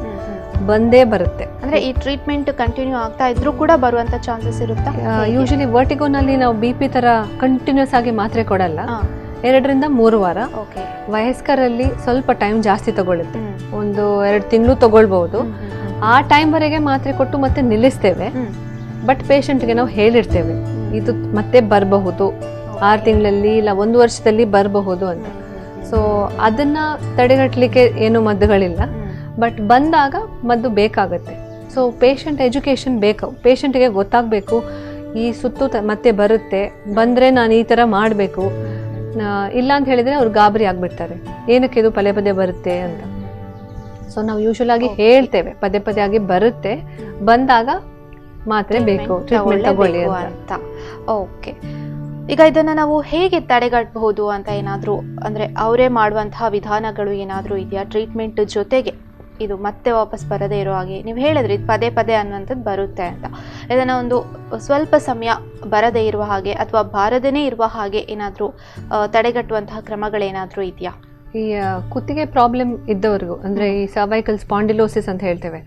ಬಂದೇ ಬರುತ್ತೆ. ಅಂದ್ರೆ ಈ ಟ್ರೀಟ್ಮೆಂಟ್ ಕಂಟಿನ್ಯೂ ಆಗ್ತಾ ಇದ್ರೂ ಕೂಡ ಬರುವಂತ ಚಾನ್ಸಸ್ ಇರುತ್ತೆ. ಯೂಶಲಿ ವರ್ಟಿಗೋನಲ್ಲಿ ನಾವು BP ತರ ಕಂಟಿನ್ಯೂಸ್ ಆಗಿ ಮಾತ್ರೆ ಕೊಡಲ್ಲ. 2 ರಿಂದ 3 ವಾರ. ವಯಸ್ಕರಲ್ಲಿ ಸ್ವಲ್ಪ ಟೈಮ್ ಜಾಸ್ತಿ ತಗೊಳುತ್ತೆ, 1-2 ತಿಂಗಳು ತಗೊಳ್ಬಹುದು. ಆ ಟೈಮ್ ವರೆಗೆ ಮಾತ್ರೆ ಕೊಟ್ಟು ಮತ್ತೆ ನಿಲ್ಲಿಸ್ತೇವೆ. ಬಟ್ ಪೇಷಂಟ್ಗೆ ನಾವು ಹೇಳಿರ್ತೇವೆ ಇದು ಮತ್ತೆ ಬರಬಹುದು, 6 ತಿಂಗಳಲ್ಲಿ ಇಲ್ಲ 1 ವರ್ಷದಲ್ಲಿ ಬರಬಹುದು ಅಂತ. ಸೊ ಅದನ್ನ ತಡೆಗಟ್ಟಲಿಕ್ಕೆ ಏನು ಮದ್ದುಗಳಿಲ್ಲ. ಬಟ್ ಬಂದಾಗ ಮದ್ದು ಬೇಕಾಗುತ್ತೆ. ಸೊ ಪೇಷಂಟ್ ಎಜುಕೇಶನ್ ಬೇಕು. ಪೇಷಂಟ್ಗೆ ಗೊತ್ತಾಗಬೇಕು ಈ ಸುತ್ತು ಮತ್ತೆ ಬರುತ್ತೆ, ಬಂದರೆ ನಾನು ಈ ಥರ ಮಾಡಬೇಕು. ಇಲ್ಲ ಅಂತ ಹೇಳಿದರೆ ಅವ್ರು ಗಾಬರಿ ಆಗಿಬಿಡ್ತಾರೆ, ಏನಕ್ಕೆ ಇದು ಪದೇ ಪದೇ ಬರುತ್ತೆ ಅಂತ. ಸೊ ನಾವು ಯೂಶುವಲ್ ಆಗಿ ಹೇಳ್ತೇವೆ ಪದೇ ಪದೇ ಆಗಿ ಬರುತ್ತೆ, ಬಂದಾಗ ಮಾತ್ರೆ ಬೇಕು, ಟ್ರೀಟ್ಮೆಂಟ್ ತಗೊಳ್ಳಿ ಅಂತ. ಓಕೆ, ಈಗ ಇದನ್ನು ನಾವು ಹೇಗೆ ತಡೆಗಟ್ಟಬಹುದು ಅಂತ ಏನಾದರೂ ಅಂದರೆ ಅವರೇ ಮಾಡುವಂತಹ ವಿಧಾನಗಳು ಏನಾದರೂ ಇದೆಯಾ? ಟ್ರೀಟ್ಮೆಂಟ್ ಜೊತೆಗೆ ಇದು ಮತ್ತೆ ವಾಪಸ್ ಬರದೇ ಇರೋ ಹಾಗೆ ನೀವು ಹೇಳಿದ್ರಿ ಇದು ಪದೇ ಅನ್ನುವಂಥದ್ದು ಬರುತ್ತೆ ಅಂತ. ಇದನ್ನು ಒಂದು ಸ್ವಲ್ಪ ಸಮಯ ಬರದೇ ಇರುವ ಹಾಗೆ ಅಥವಾ ಬಾರದೇ ಇರುವ ಹಾಗೆ ಏನಾದರೂ ತಡೆಗಟ್ಟುವಂತಹ ಕ್ರಮಗಳೇನಾದರೂ ಇದೆಯಾ? ಈ ಕುತ್ತಿಗೆ ಪ್ರಾಬ್ಲಮ್ ಇದ್ದವ್ರಿಗೂ ಅಂದರೆ ಈ ಸರ್ವೈಕಲ್ ಸ್ಪಾಂಡಿಲೋಸಿಸ್ ಅಂತ ಹೇಳ್ತೇವೆ,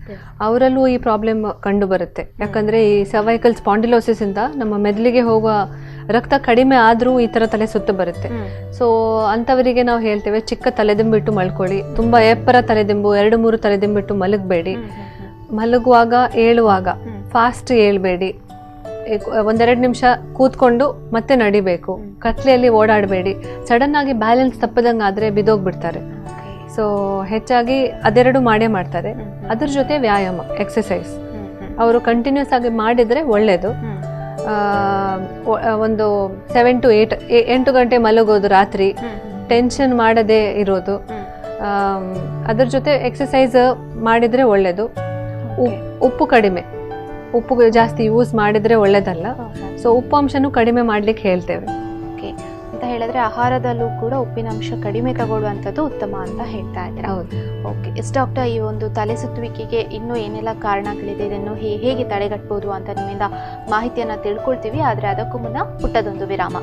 ಅವರಲ್ಲೂ ಈ ಪ್ರಾಬ್ಲಮ್ ಕಂಡು ಬರುತ್ತೆ. ಯಾಕಂದರೆ ಈ ಸರ್ವೈಕಲ್ ಸ್ಪಾಂಡಿಲೋಸಿಸ್ ಇಂದ ನಮ್ಮ ಮೆದುಳಿಗೆ ಹೋಗುವ ರಕ್ತ ಕಡಿಮೆ ಆದರೂ ಈ ಥರ ತಲೆ ಸುತ್ತು ಬರುತ್ತೆ. ಸೊ ಅಂಥವರಿಗೆ ನಾವು ಹೇಳ್ತೇವೆ ಚಿಕ್ಕ ತಲೆದಿಂಬಿಟ್ಟು ಮಲ್ಕೊಳ್ಳಿ, ತುಂಬ ಎಪ್ಪರ ತಲೆದಿಂಬು 2-3 ತಲೆದಿಂಬಿಟ್ಟು ಮಲಗಬೇಡಿ. ಮಲಗುವಾಗ ಏಳುವಾಗ ಫಾಸ್ಟ್ ಏಳಬೇಡಿ, 1-2 ನಿಮಿಷ ಕೂತ್ಕೊಂಡು ಮತ್ತೆ ನಡಿಬೇಕು. ಕತ್ಲೆಯಲ್ಲಿ ಓಡಾಡಬೇಡಿ. ಸಡನ್ ಆಗಿ ಬ್ಯಾಲೆನ್ಸ್ ತಪ್ಪದಂಗೆ ಆದರೆ ಬಿದ್ದೋಗ್ಬಿಡ್ತಾರೆ. ಸೊ ಹೆಚ್ಚಾಗಿ ಅದೆರಡು ಮಾಡೇ ಮಾಡ್ತಾರೆ. ಅದ್ರ ಜೊತೆ ವ್ಯಾಯಾಮ, ಎಕ್ಸಸೈಸ್ ಅವರು ಕಂಟಿನ್ಯೂಸ್ ಆಗಿ ಮಾಡಿದರೆ ಒಳ್ಳೆಯದು. ಒಂದು 7 to 8 ಗಂಟೆ ಮಲಗೋದು ರಾತ್ರಿ, ಟೆನ್ಷನ್ ಮಾಡದೇ ಇರೋದು. ಅದ್ರ ಜೊತೆ ಎಕ್ಸಸೈಸ್ ಮಾಡಿದರೆ ಒಳ್ಳೆಯದು. ಉಪ್ಪು ಕಡಿಮೆ, ಉಪ್ಪು ಜಾಸ್ತಿ ಯೂಸ್ ಮಾಡಿದರೆ ಒಳ್ಳೆಯದಲ್ಲ. ಸೊ ಉಪ್ಪು ಅಂಶನೂ ಕಡಿಮೆ ಮಾಡಲಿಕ್ಕೆ ಹೇಳ್ತೇವೆ. ಓಕೆ, ಅಂತ ಹೇಳಿದ್ರೆ ಆಹಾರದಲ್ಲೂ ಕೂಡ ಉಪ್ಪಿನಂಶ ಕಡಿಮೆ ತಗೊಳ್ಳುವಂಥದ್ದು ಉತ್ತಮ ಅಂತ ಹೇಳ್ತಾ ಇದ್ದೀರಾ. ಓಕೆ, ಎಸ್ ಡಾಕ್ಟರ್, ಈ ಒಂದು ತಲೆ ಸುತ್ತುವಿಕೆಗೆ ಇನ್ನೂ ಏನೆಲ್ಲ ಕಾರಣಗಳಿದೆ, ಇದನ್ನು ಹೇಗೆ ತಡೆಗಟ್ಟಬಹುದು ಅಂತ ನಿಮ್ಮಿಂದ ಮಾಹಿತಿಯನ್ನು ತಿಳ್ಕೊಳ್ತೀವಿ. ಆದರೆ ಅದಕ್ಕೂ ಮುನ್ನ ಪುಟ್ಟದೊಂದು ವಿರಾಮ.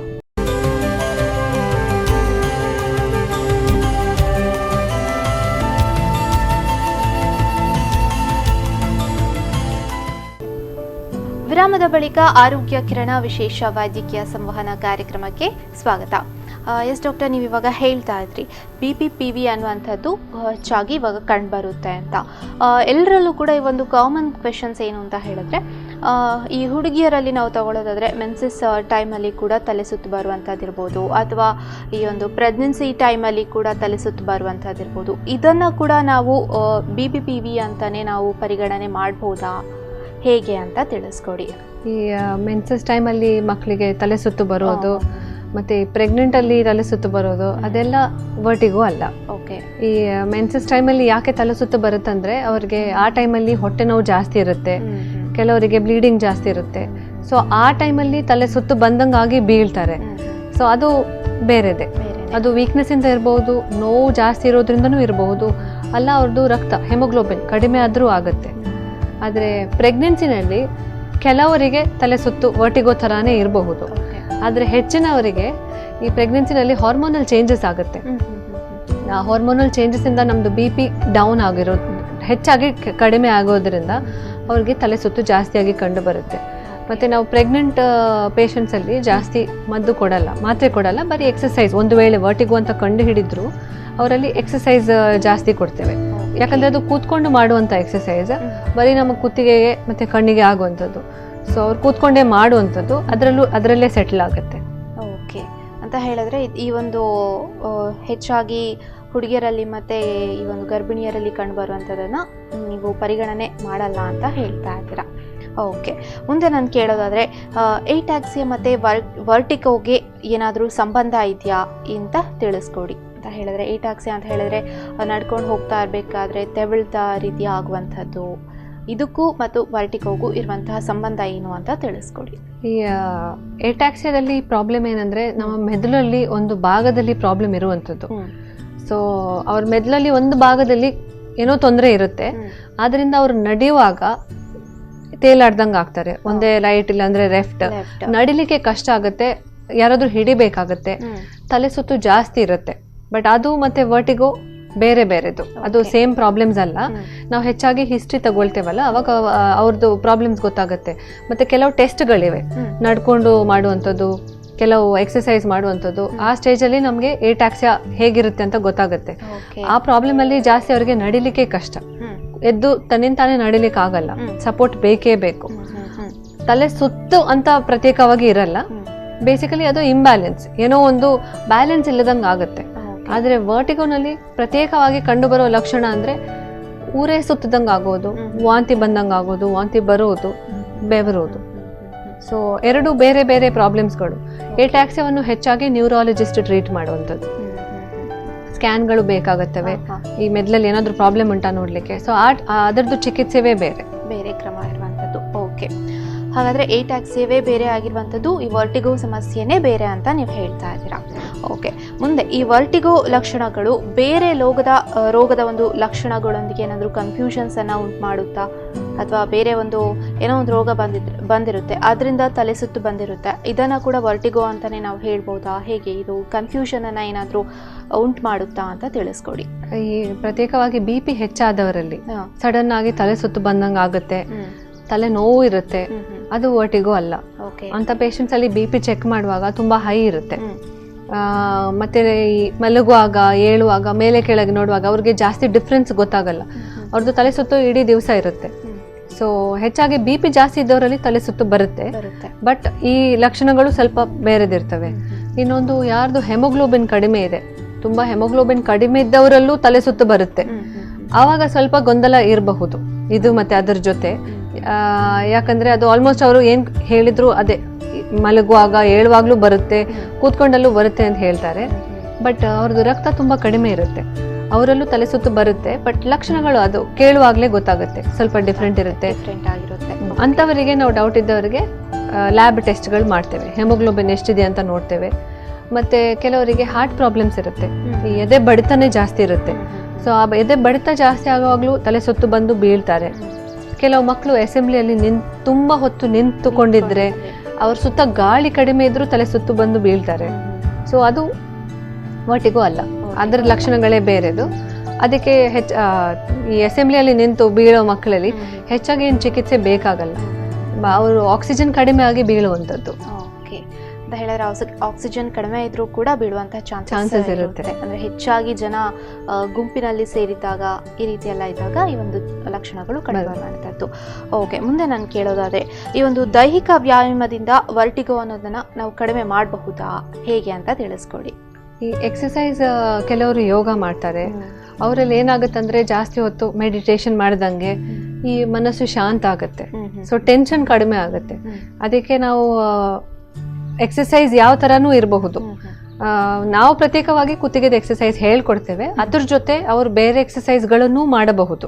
ವಿರಾಮದ ಬಳಿಕ ಆರೋಗ್ಯ ಕಿರಣ ವಿಶೇಷ ವೈದ್ಯಕೀಯ ಸಂವಹನ ಕಾರ್ಯಕ್ರಮಕ್ಕೆ ಸ್ವಾಗತ. ಎಸ್ ಡಾಕ್ಟರ್, ನೀವು ಇವಾಗ ಹೇಳ್ತಾ ಇದ್ರಿ BPPV ಅನ್ನುವಂಥದ್ದು ಹೆಚ್ಚಾಗಿ ಇವಾಗ ಕಂಡು ಬರುತ್ತೆ ಅಂತ. ಎಲ್ಲರಲ್ಲೂ ಕೂಡ ಈ ಒಂದು ಕಾಮನ್ ಕ್ವೆಶನ್ಸ್ ಏನು ಅಂತ ಹೇಳಿದ್ರೆ, ಈ ಹುಡುಗಿಯರಲ್ಲಿ ನಾವು ತಗೊಳ್ಳೋದಾದರೆ ಮೆನ್ಸಸ್ ಟೈಮಲ್ಲಿ ಕೂಡ ತಲೆ ಸುತ್ತು ಬರುವಂಥದ್ದಿರ್ಬೋದು, ಅಥವಾ ಈ ಒಂದು ಪ್ರೆಗ್ನೆನ್ಸಿ ಟೈಮಲ್ಲಿ ಕೂಡ ತಲೆ ಸುತ್ತು ಬರುವಂಥದ್ದಿರ್ಬೋದು. ಇದನ್ನು ಕೂಡ ನಾವು BPPV ಅಂತಲೇ ನಾವು ಪರಿಗಣನೆ ಮಾಡ್ಬೋದಾ, ಹೇಗೆ ಅಂತ ತಿಳಿಸ್ಕೊಡಿ. ಈ ಮೆನ್ಸಸ್ ಟೈಮಲ್ಲಿ ಮಕ್ಕಳಿಗೆ ತಲೆ ಸುತ್ತು ಬರೋದು ಮತ್ತು ಪ್ರೆಗ್ನೆಂಟಲ್ಲಿ ತಲೆ ಸುತ್ತು ಬರೋದು ಅದೆಲ್ಲ ವರ್ಟಿಗೋ ಅಲ್ಲ. ಓಕೆ, ಈ ಮೆನ್ಸಸ್ ಟೈಮಲ್ಲಿ ಯಾಕೆ ತಲೆ ಸುತ್ತು ಬರುತ್ತಂದರೆ ಅವ್ರಿಗೆ ಆ ಟೈಮಲ್ಲಿ ಹೊಟ್ಟೆ ನೋವು ಜಾಸ್ತಿ ಇರುತ್ತೆ, ಕೆಲವರಿಗೆ ಬ್ಲೀಡಿಂಗ್ ಜಾಸ್ತಿ ಇರುತ್ತೆ. ಸೊ ಆ ಟೈಮಲ್ಲಿ ತಲೆ ಸುತ್ತು ಬಂದಂಗಾಗಿ ಬೀಳ್ತಾರೆ. ಸೊ ಅದು ಬೇರೆದೆ. ಅದು ವೀಕ್ನೆಸ್ಸಿಂದ ಇರ್ಬೋದು, ನೋವು ಜಾಸ್ತಿ ಇರೋದ್ರಿಂದನೂ ಇರಬಹುದು, ಅಲ್ಲ ಅವ್ರದ್ದು ರಕ್ತ ಹೆಮೋಗ್ಲೋಬಿನ್ ಕಡಿಮೆ ಆದರೂ ಆಗುತ್ತೆ. ಆದರೆ ಪ್ರೆಗ್ನೆನ್ಸಿನಲ್ಲಿ ಕೆಲವರಿಗೆ ತಲೆ ಸುತ್ತು ವರ್ಟಿಗೋ ಥರನೇ ಇರಬಹುದು. ಆದರೆ ಹೆಚ್ಚಿನವರಿಗೆ ಈ ಪ್ರೆಗ್ನೆನ್ಸಿನಲ್ಲಿ ಹಾರ್ಮೋನಲ್ ಚೇಂಜಸ್ ಆಗುತ್ತೆ. ಆ ಹಾರ್ಮೋನಲ್ ಚೇಂಜಸ್ಸಿಂದ ನಮ್ಮದು BP ಡೌನ್ ಆಗಿರೋದು ಹೆಚ್ಚಾಗಿ ಕಡಿಮೆ ಆಗೋದ್ರಿಂದ ಅವ್ರಿಗೆ ತಲೆ ಸುತ್ತು ಜಾಸ್ತಿಯಾಗಿ ಕಂಡು ಬರುತ್ತೆ. ಮತ್ತು ನಾವು ಪ್ರೆಗ್ನೆಂಟ್ ಪೇಷಂಟ್ಸಲ್ಲಿ ಜಾಸ್ತಿ ಮದ್ದು ಕೊಡಲ್ಲ, ಮಾತ್ರೆ ಕೊಡಲ್ಲ, ಬರೀ ಎಕ್ಸಸೈಸ್. ಒಂದು ವೇಳೆ ವರ್ಟಿಗೋ ಅಂತ ಕಂಡು ಹಿಡಿದ್ರು ಅವರಲ್ಲಿ ಎಕ್ಸಸೈಸ್ ಜಾಸ್ತಿ ಕೊಡ್ತೇವೆ. ಯಾಕಂದರೆ ಅದು ಕೂತ್ಕೊಂಡು ಮಾಡುವಂಥ ಎಕ್ಸಸೈಸ್, ಬರೀ ನಮ್ಮ ಕುತ್ತಿಗೆಗೆ ಮತ್ತು ಕಣ್ಣಿಗೆ ಆಗುವಂಥದ್ದು. ಸೊ ಅವ್ರು ಕೂತ್ಕೊಂಡೇ ಮಾಡುವಂಥದ್ದು, ಅದರಲ್ಲೇ ಸೆಟ್ಲ್ ಆಗುತ್ತೆ. ಓಕೆ, ಅಂತ ಹೇಳಿದ್ರೆ ಈ ಒಂದು ಹೆಚ್ಚಾಗಿ ಹುಡುಗಿಯರಲ್ಲಿ ಮತ್ತು ಈ ಒಂದು ಗರ್ಭಿಣಿಯರಲ್ಲಿ ಕಂಡು ಬರುವಂಥದ್ದನ್ನು ನೀವು ಪರಿಗಣನೆ ಮಾಡಲ್ಲ ಅಂತ ಹೇಳ್ತಾ ಇದ್ದೀರಾ. ಓಕೆ, ಮುಂದೆ ನಾನು ಕೇಳೋದಾದರೆ ಏಟಾಕ್ಸಿಯಾ ಮತ್ತು ವರ್ಟಿಗೋಗೆ ಏನಾದರೂ ಸಂಬಂಧ ಇದೆಯಾ ಅಂತ ತಿಳಿಸ್ಕೊಡಿ. ಅಂತ ಹೇಳಿದ್ರೆ ಏಟಾಕ್ಸಿಯಾ ಅಂತ ಹೇಳಿದ್ರೆ ನಡ್ಕೊಂಡು ಹೋಗ್ತಾ ಇರಬೇಕಾದ್ರೆ ತೆವಳ್ತಾ ರೀತಿ ಆಗುವಂಥದ್ದು, ಇದಕ್ಕೂ ಮತ್ತು ವರ್ಟಿಗೋಗೂ ಇರುವಂತಹ ಸಂಬಂಧ ಏನು ಅಂತ ತಿಳಿಸ್ಕೊಡಿ. ಈ ಏಟಾಕ್ಸಿಯಾದಲ್ಲಿ ಪ್ರಾಬ್ಲಮ್ ಏನಂದರೆ ನಮ್ಮ ಮೆದುಳಲ್ಲಿ ಒಂದು ಭಾಗದಲ್ಲಿ ಪ್ರಾಬ್ಲಮ್ ಇರುವಂಥದ್ದು. ಸೊ ಅವ್ರ ಮೆದುಳಲ್ಲಿ ಒಂದು ಭಾಗದಲ್ಲಿ ಏನೋ ತೊಂದರೆ ಇರುತ್ತೆ, ಆದ್ದರಿಂದ ಅವ್ರು ನಡೆಯುವಾಗ ತೇಲಾಡ್ದಂಗೆ ಆಗ್ತಾರೆ. ಒಂದೇ ರೈಟ್ ಇಲ್ಲ ಅಂದರೆ ಲೆಫ್ಟ್, ನಡಿಲಿಕ್ಕೆ ಕಷ್ಟ ಆಗುತ್ತೆ, ಯಾರಾದರೂ ಹಿಡಿಬೇಕಾಗತ್ತೆ, ತಲೆ ಸುತ್ತು ಜಾಸ್ತಿ ಇರುತ್ತೆ. ಬಟ್ ಅದು ಮತ್ತು ವರ್ಟಿಗೋ ಬೇರೆ ಬೇರೆದು, ಅದು ಸೇಮ್ ಪ್ರಾಬ್ಲಮ್ಸ್ ಅಲ್ಲ. ನಾವು ಹೆಚ್ಚಾಗಿ ಹಿಸ್ಟ್ರಿ ತಗೊಳ್ತೇವಲ್ಲ, ಅವಾಗ ಅವ್ರದ್ದು ಪ್ರಾಬ್ಲಮ್ಸ್ ಗೊತ್ತಾಗುತ್ತೆ. ಮತ್ತು ಕೆಲವು ಟೆಸ್ಟ್ಗಳಿವೆ, ನಡ್ಕೊಂಡು ಮಾಡುವಂಥದ್ದು, ಕೆಲವು ಎಕ್ಸಸೈಸ್ ಮಾಡುವಂಥದ್ದು. ಆ ಸ್ಟೇಜಲ್ಲಿ ನಮಗೆ ಏಟಾಕ್ಸಿಯಾ ಹೇಗಿರುತ್ತೆ ಅಂತ ಗೊತ್ತಾಗುತ್ತೆ. ಆ ಪ್ರಾಬ್ಲಮಲ್ಲಿ ಜಾಸ್ತಿ ಅವರಿಗೆ ನಡಿಲಿಕ್ಕೆ ಕಷ್ಟ, ಎದ್ದು ತನ್ನಿಂತಾನೇ ನಡಿಲಿಕ್ಕೆ ಆಗಲ್ಲ, ಸಪೋರ್ಟ್ ಬೇಕೇ ಬೇಕು. ತಲೆ ಸುತ್ತು ಅಂತ ಪ್ರತ್ಯೇಕವಾಗಿ ಇರಲ್ಲ, ಬೇಸಿಕಲಿ ಅದು ಇಂಬ್ಯಾಲೆನ್ಸ್, ಏನೋ ಒಂದು ಬ್ಯಾಲೆನ್ಸ್ ಇಲ್ಲದಂಗೆ ಆಗುತ್ತೆ. ಆದರೆ ವರ್ಟಿಗೋನಲ್ಲಿ ಪ್ರತ್ಯೇಕವಾಗಿ ಕಂಡುಬರೋ ಲಕ್ಷಣ ಅಂದರೆ ಊರೇ ಸುತ್ತದಂಗೆ ಆಗೋದು, ವಾಂತಿ ಬಂದಂಗೆ ಆಗೋದು, ವಾಂತಿ ಬರೋದು, ಬೆವರೋದು. ಸೊ ಎರಡು ಬೇರೆ ಬೇರೆ ಪ್ರಾಬ್ಲಮ್ಸ್ಗಳು. ಏಟಾಕ್ಸಿಯಾವನ್ನು ಹೆಚ್ಚಾಗಿ ನ್ಯೂರಾಲಜಿಸ್ಟ್ ಟ್ರೀಟ್ ಮಾಡುವಂಥದ್ದು. ಸ್ಕ್ಯಾನ್ಗಳು ಬೇಕಾಗುತ್ತವೆ ಈ ಮೆದುಳಲ್ಲಿ ಏನಾದರೂ ಪ್ರಾಬ್ಲಮ್ ಉಂಟಾ ನೋಡಲಿಕ್ಕೆ. ಸೊ ಅದರದ್ದು ಚಿಕಿತ್ಸೆವೇ ಬೇರೆ ಬೇರೆ ಕ್ರಮ ಇರುವಂಥದ್ದು. ಓಕೆ, ಹಾಗಾದರೆ ಏಟಾಕ್ಸಿಯಾವೇ ಬೇರೆ ಆಗಿರುವಂಥದ್ದು, ಈ ವರ್ಟಿಗೋ ಸಮಸ್ಯೆನೇ ಬೇರೆ ಅಂತ ನೀವು ಹೇಳ್ತಾ ಇದ್ದೀರಾ. ಓಕೆ, ಮುಂದೆ ಈ ವರ್ಟಿಗೋ ಲಕ್ಷಣಗಳು ಬೇರೆ ರೋಗದ ಒಂದು ಲಕ್ಷಣಗಳೊಂದಿಗೆ ಏನಾದರೂ ಕನ್ಫ್ಯೂಷನ್ಸನ್ನು ಉಂಟು ಮಾಡುತ್ತಾ, ಅಥವಾ ಬೇರೆ ಒಂದು ಏನೋ ಒಂದು ರೋಗ ಬಂದಿರುತ್ತೆ ಅದರಿಂದ ತಲೆ ಸುತ್ತು ಬಂದಿರುತ್ತೆ, ಇದನ್ನು ಕೂಡ ವರ್ಟಿಗೋ ಅಂತಲೇ ನಾವು ಹೇಳ್ಬೋದಾ, ಹೇಗೆ ಇದು ಕನ್ಫ್ಯೂಷನನ್ನು ಏನಾದರೂ ಉಂಟು ಮಾಡುತ್ತಾ ಅಂತ ತಿಳಿಸ್ಕೊಡಿ. ಈ ಪ್ರತ್ಯೇಕವಾಗಿ BP ಹೆಚ್ಚಾದವರಲ್ಲಿ ಸಡನ್ ಆಗಿ ತಲೆ ಸುತ್ತು ಬಂದಂಗೆ ಆಗುತ್ತೆ, ತಲೆ ನೋವು ಇರುತ್ತೆ, ಅದು ವರ್ಟಿಗೋ ಅಲ್ಲ. ಅಂತ ಪೇಷಂಟ್ಸ್ ಅಲ್ಲಿ BP ಚೆಕ್ ಮಾಡುವಾಗ ತುಂಬಾ ಹೈ ಇರುತ್ತೆ. ಮತ್ತೆ ಈ ಮಲಗುವಾಗ, ಏಳುವಾಗ, ಮೇಲೆ ಕೆಳಗೆ ನೋಡುವಾಗ ಅವ್ರಿಗೆ ಜಾಸ್ತಿ ಡಿಫ್ರೆನ್ಸ್ ಗೊತ್ತಾಗಲ್ಲ. ಅವ್ರದ್ದು ತಲೆ ಸುತ್ತು ಇಡೀ ದಿವಸ ಇರುತ್ತೆ. ಸೊ ಹೆಚ್ಚಾಗಿ BP ಜಾಸ್ತಿ ಇದ್ದವರಲ್ಲಿ ತಲೆ ಸುತ್ತು ಬರುತ್ತೆ, ಬಟ್ ಈ ಲಕ್ಷಣಗಳು ಸ್ವಲ್ಪ ಬೇರೆದಿರ್ತವೆ. ಇನ್ನೊಂದು, ಯಾರ್ದು ಹೆಮೋಗ್ಲೋಬಿನ್ ಕಡಿಮೆ ಇದೆ, ತುಂಬಾ ಹೆಮೋಗ್ಲೋಬಿನ್ ಕಡಿಮೆ ಇದ್ದವರಲ್ಲೂ ತಲೆ ಸುತ್ತು ಬರುತ್ತೆ, ಆವಾಗ ಸ್ವಲ್ಪ ಗೊಂದಲ ಇರಬಹುದು ಇದು ಮತ್ತೆ ಅದರ ಜೊತೆ. ಯಾಕಂದ್ರೆ ಅದು ಆಲ್ಮೋಸ್ಟ್ ಅವರು ಏನ್ ಹೇಳಿದ್ರು ಅದೇ, ಮಲಗುವಾಗ ಏಳುವಾಗ್ಲೂ ಬರುತ್ತೆ, ಕೂತ್ಕೊಂಡಲ್ಲೂ ಬರುತ್ತೆ ಅಂತ ಹೇಳ್ತಾರೆ. ಬಟ್ ಅವ್ರದ್ದು ರಕ್ತ ತುಂಬಾ ಕಡಿಮೆ ಇರುತ್ತೆ, ಅವರಲ್ಲೂ ತಲೆ ಸುತ್ತು ಬರುತ್ತೆ, ಬಟ್ ಲಕ್ಷಣಗಳು ಅದು ಕೇಳುವಾಗಲೇ ಗೊತ್ತಾಗುತ್ತೆ, ಸ್ವಲ್ಪ ಡಿಫ್ರೆಂಟ್ ಆಗಿರುತ್ತೆ. ಅಂಥವರಿಗೆ ನಾವು ಡೌಟ್ ಇದ್ದವರಿಗೆ ಲ್ಯಾಬ್ ಟೆಸ್ಟ್ಗಳು ಮಾಡ್ತೇವೆ, ಹೆಮೋಗ್ಲೋಬಿನ್ ಎಷ್ಟಿದೆ ಅಂತ ನೋಡ್ತೇವೆ. ಮತ್ತು ಕೆಲವರಿಗೆ ಹಾರ್ಟ್ ಪ್ರಾಬ್ಲಮ್ಸ್ ಇರುತ್ತೆ, ಈ ಎದೆ ಬಡಿತನೇ ಜಾಸ್ತಿ ಇರುತ್ತೆ. ಸೊ ಆ ಎದೆ ಬಡಿತ ಜಾಸ್ತಿ ಆಗುವಾಗಲೂ ತಲೆ ಸುತ್ತು ಬಂದು ಬೀಳ್ತಾರೆ. ಕೆಲವು ಮಕ್ಕಳು ಅಸೆಂಬ್ಲಿಯಲ್ಲಿ ತುಂಬ ಹೊತ್ತು ನಿಂತುಕೊಂಡಿದ್ರೆ ಅವ್ರ ಸುತ್ತ ಗಾಳಿ ಕಡಿಮೆ ಇದ್ರೂ ತಲೆ ಸುತ್ತು ಬಂದು ಬೀಳ್ತಾರೆ. ಸೊ ಅದು ವರ್ಟಿಗೋ ಅಲ್ಲ, ಅದರ ಲಕ್ಷಣಗಳೇ ಬೇರೆದು. ಅದಕ್ಕೆ ಈ ಅಸೆಂಬ್ಲಿಯಲ್ಲಿ ನಿಂತು ಬೀಳೋ ಮಕ್ಕಳಲ್ಲಿ ಹೆಚ್ಚಾಗಿ ಏನು ಚಿಕಿತ್ಸೆ ಬೇಕಾಗಲ್ಲ, ಅವರು ಆಕ್ಸಿಜನ್ ಕಡಿಮೆ ಆಗಿ ಬೀಳುವಂಥದ್ದು. ಅಂತ ಹೇಳಿದ್ರೆ ಆಕ್ಸಿಜನ್ ಕಡಿಮೆ ಇದ್ರೂ ಕೂಡ ಬೀಳುವಂತಹ ಚಾನ್ಸಸ್ ಇರುತ್ತೆ. ಅಂದ್ರೆ ಹೆಚ್ಚಾಗಿ ಜನ ಗುಂಪಿನಲ್ಲಿ ಸೇರಿದಾಗ ಈ ರೀತಿ ಎಲ್ಲ ಇದ್ದಾಗ ಈ ಒಂದು ಲಕ್ಷಣಗಳು ಕಡಿಮೆ ಮಾಡುವಂಥದ್ದು. ಓಕೆ, ಮುಂದೆ ನಾನು ಕೇಳೋದಾದ್ರೆ ಈ ಒಂದು ದೈಹಿಕ ವ್ಯಾಯಾಮದಿಂದ ವರ್ಟಿಗೋ ಅನ್ನೋದನ್ನ ನಾವು ಕಡಿಮೆ ಮಾಡಬಹುದಾ, ಹೇಗೆ ಅಂತ ತಿಳಿಸ್ಕೊಡಿ. ಈ ಎಕ್ಸಸೈಸ್ ಕೆಲವರು ಯೋಗ ಮಾಡ್ತಾರೆ, ಅವರಲ್ಲಿ ಏನಾಗುತ್ತಂದ್ರೆ ಜಾಸ್ತಿ ಹೊತ್ತು ಮೆಡಿಟೇಷನ್ ಮಾಡ್ದಂಗೆ ಈ ಮನಸ್ಸು ಶಾಂತ ಆಗುತ್ತೆ. ಸೊ ಟೆನ್ಷನ್ ಕಡಿಮೆ ಆಗುತ್ತೆ. ಅದಕ್ಕೆ ನಾವು ಎಕ್ಸಸೈಸ್ ಯಾವ ಥರನೂ ಇರಬಹುದು. ನಾವು ಪ್ರತ್ಯೇಕವಾಗಿ ಕುತ್ತಿಗೆದ ಎಕ್ಸಸೈಸ್ ಹೇಳ್ಕೊಡ್ತೇವೆ, ಅದ್ರ ಜೊತೆ ಅವರು ಬೇರೆ ಎಕ್ಸಸೈಸ್ಗಳನ್ನು ಮಾಡಬಹುದು.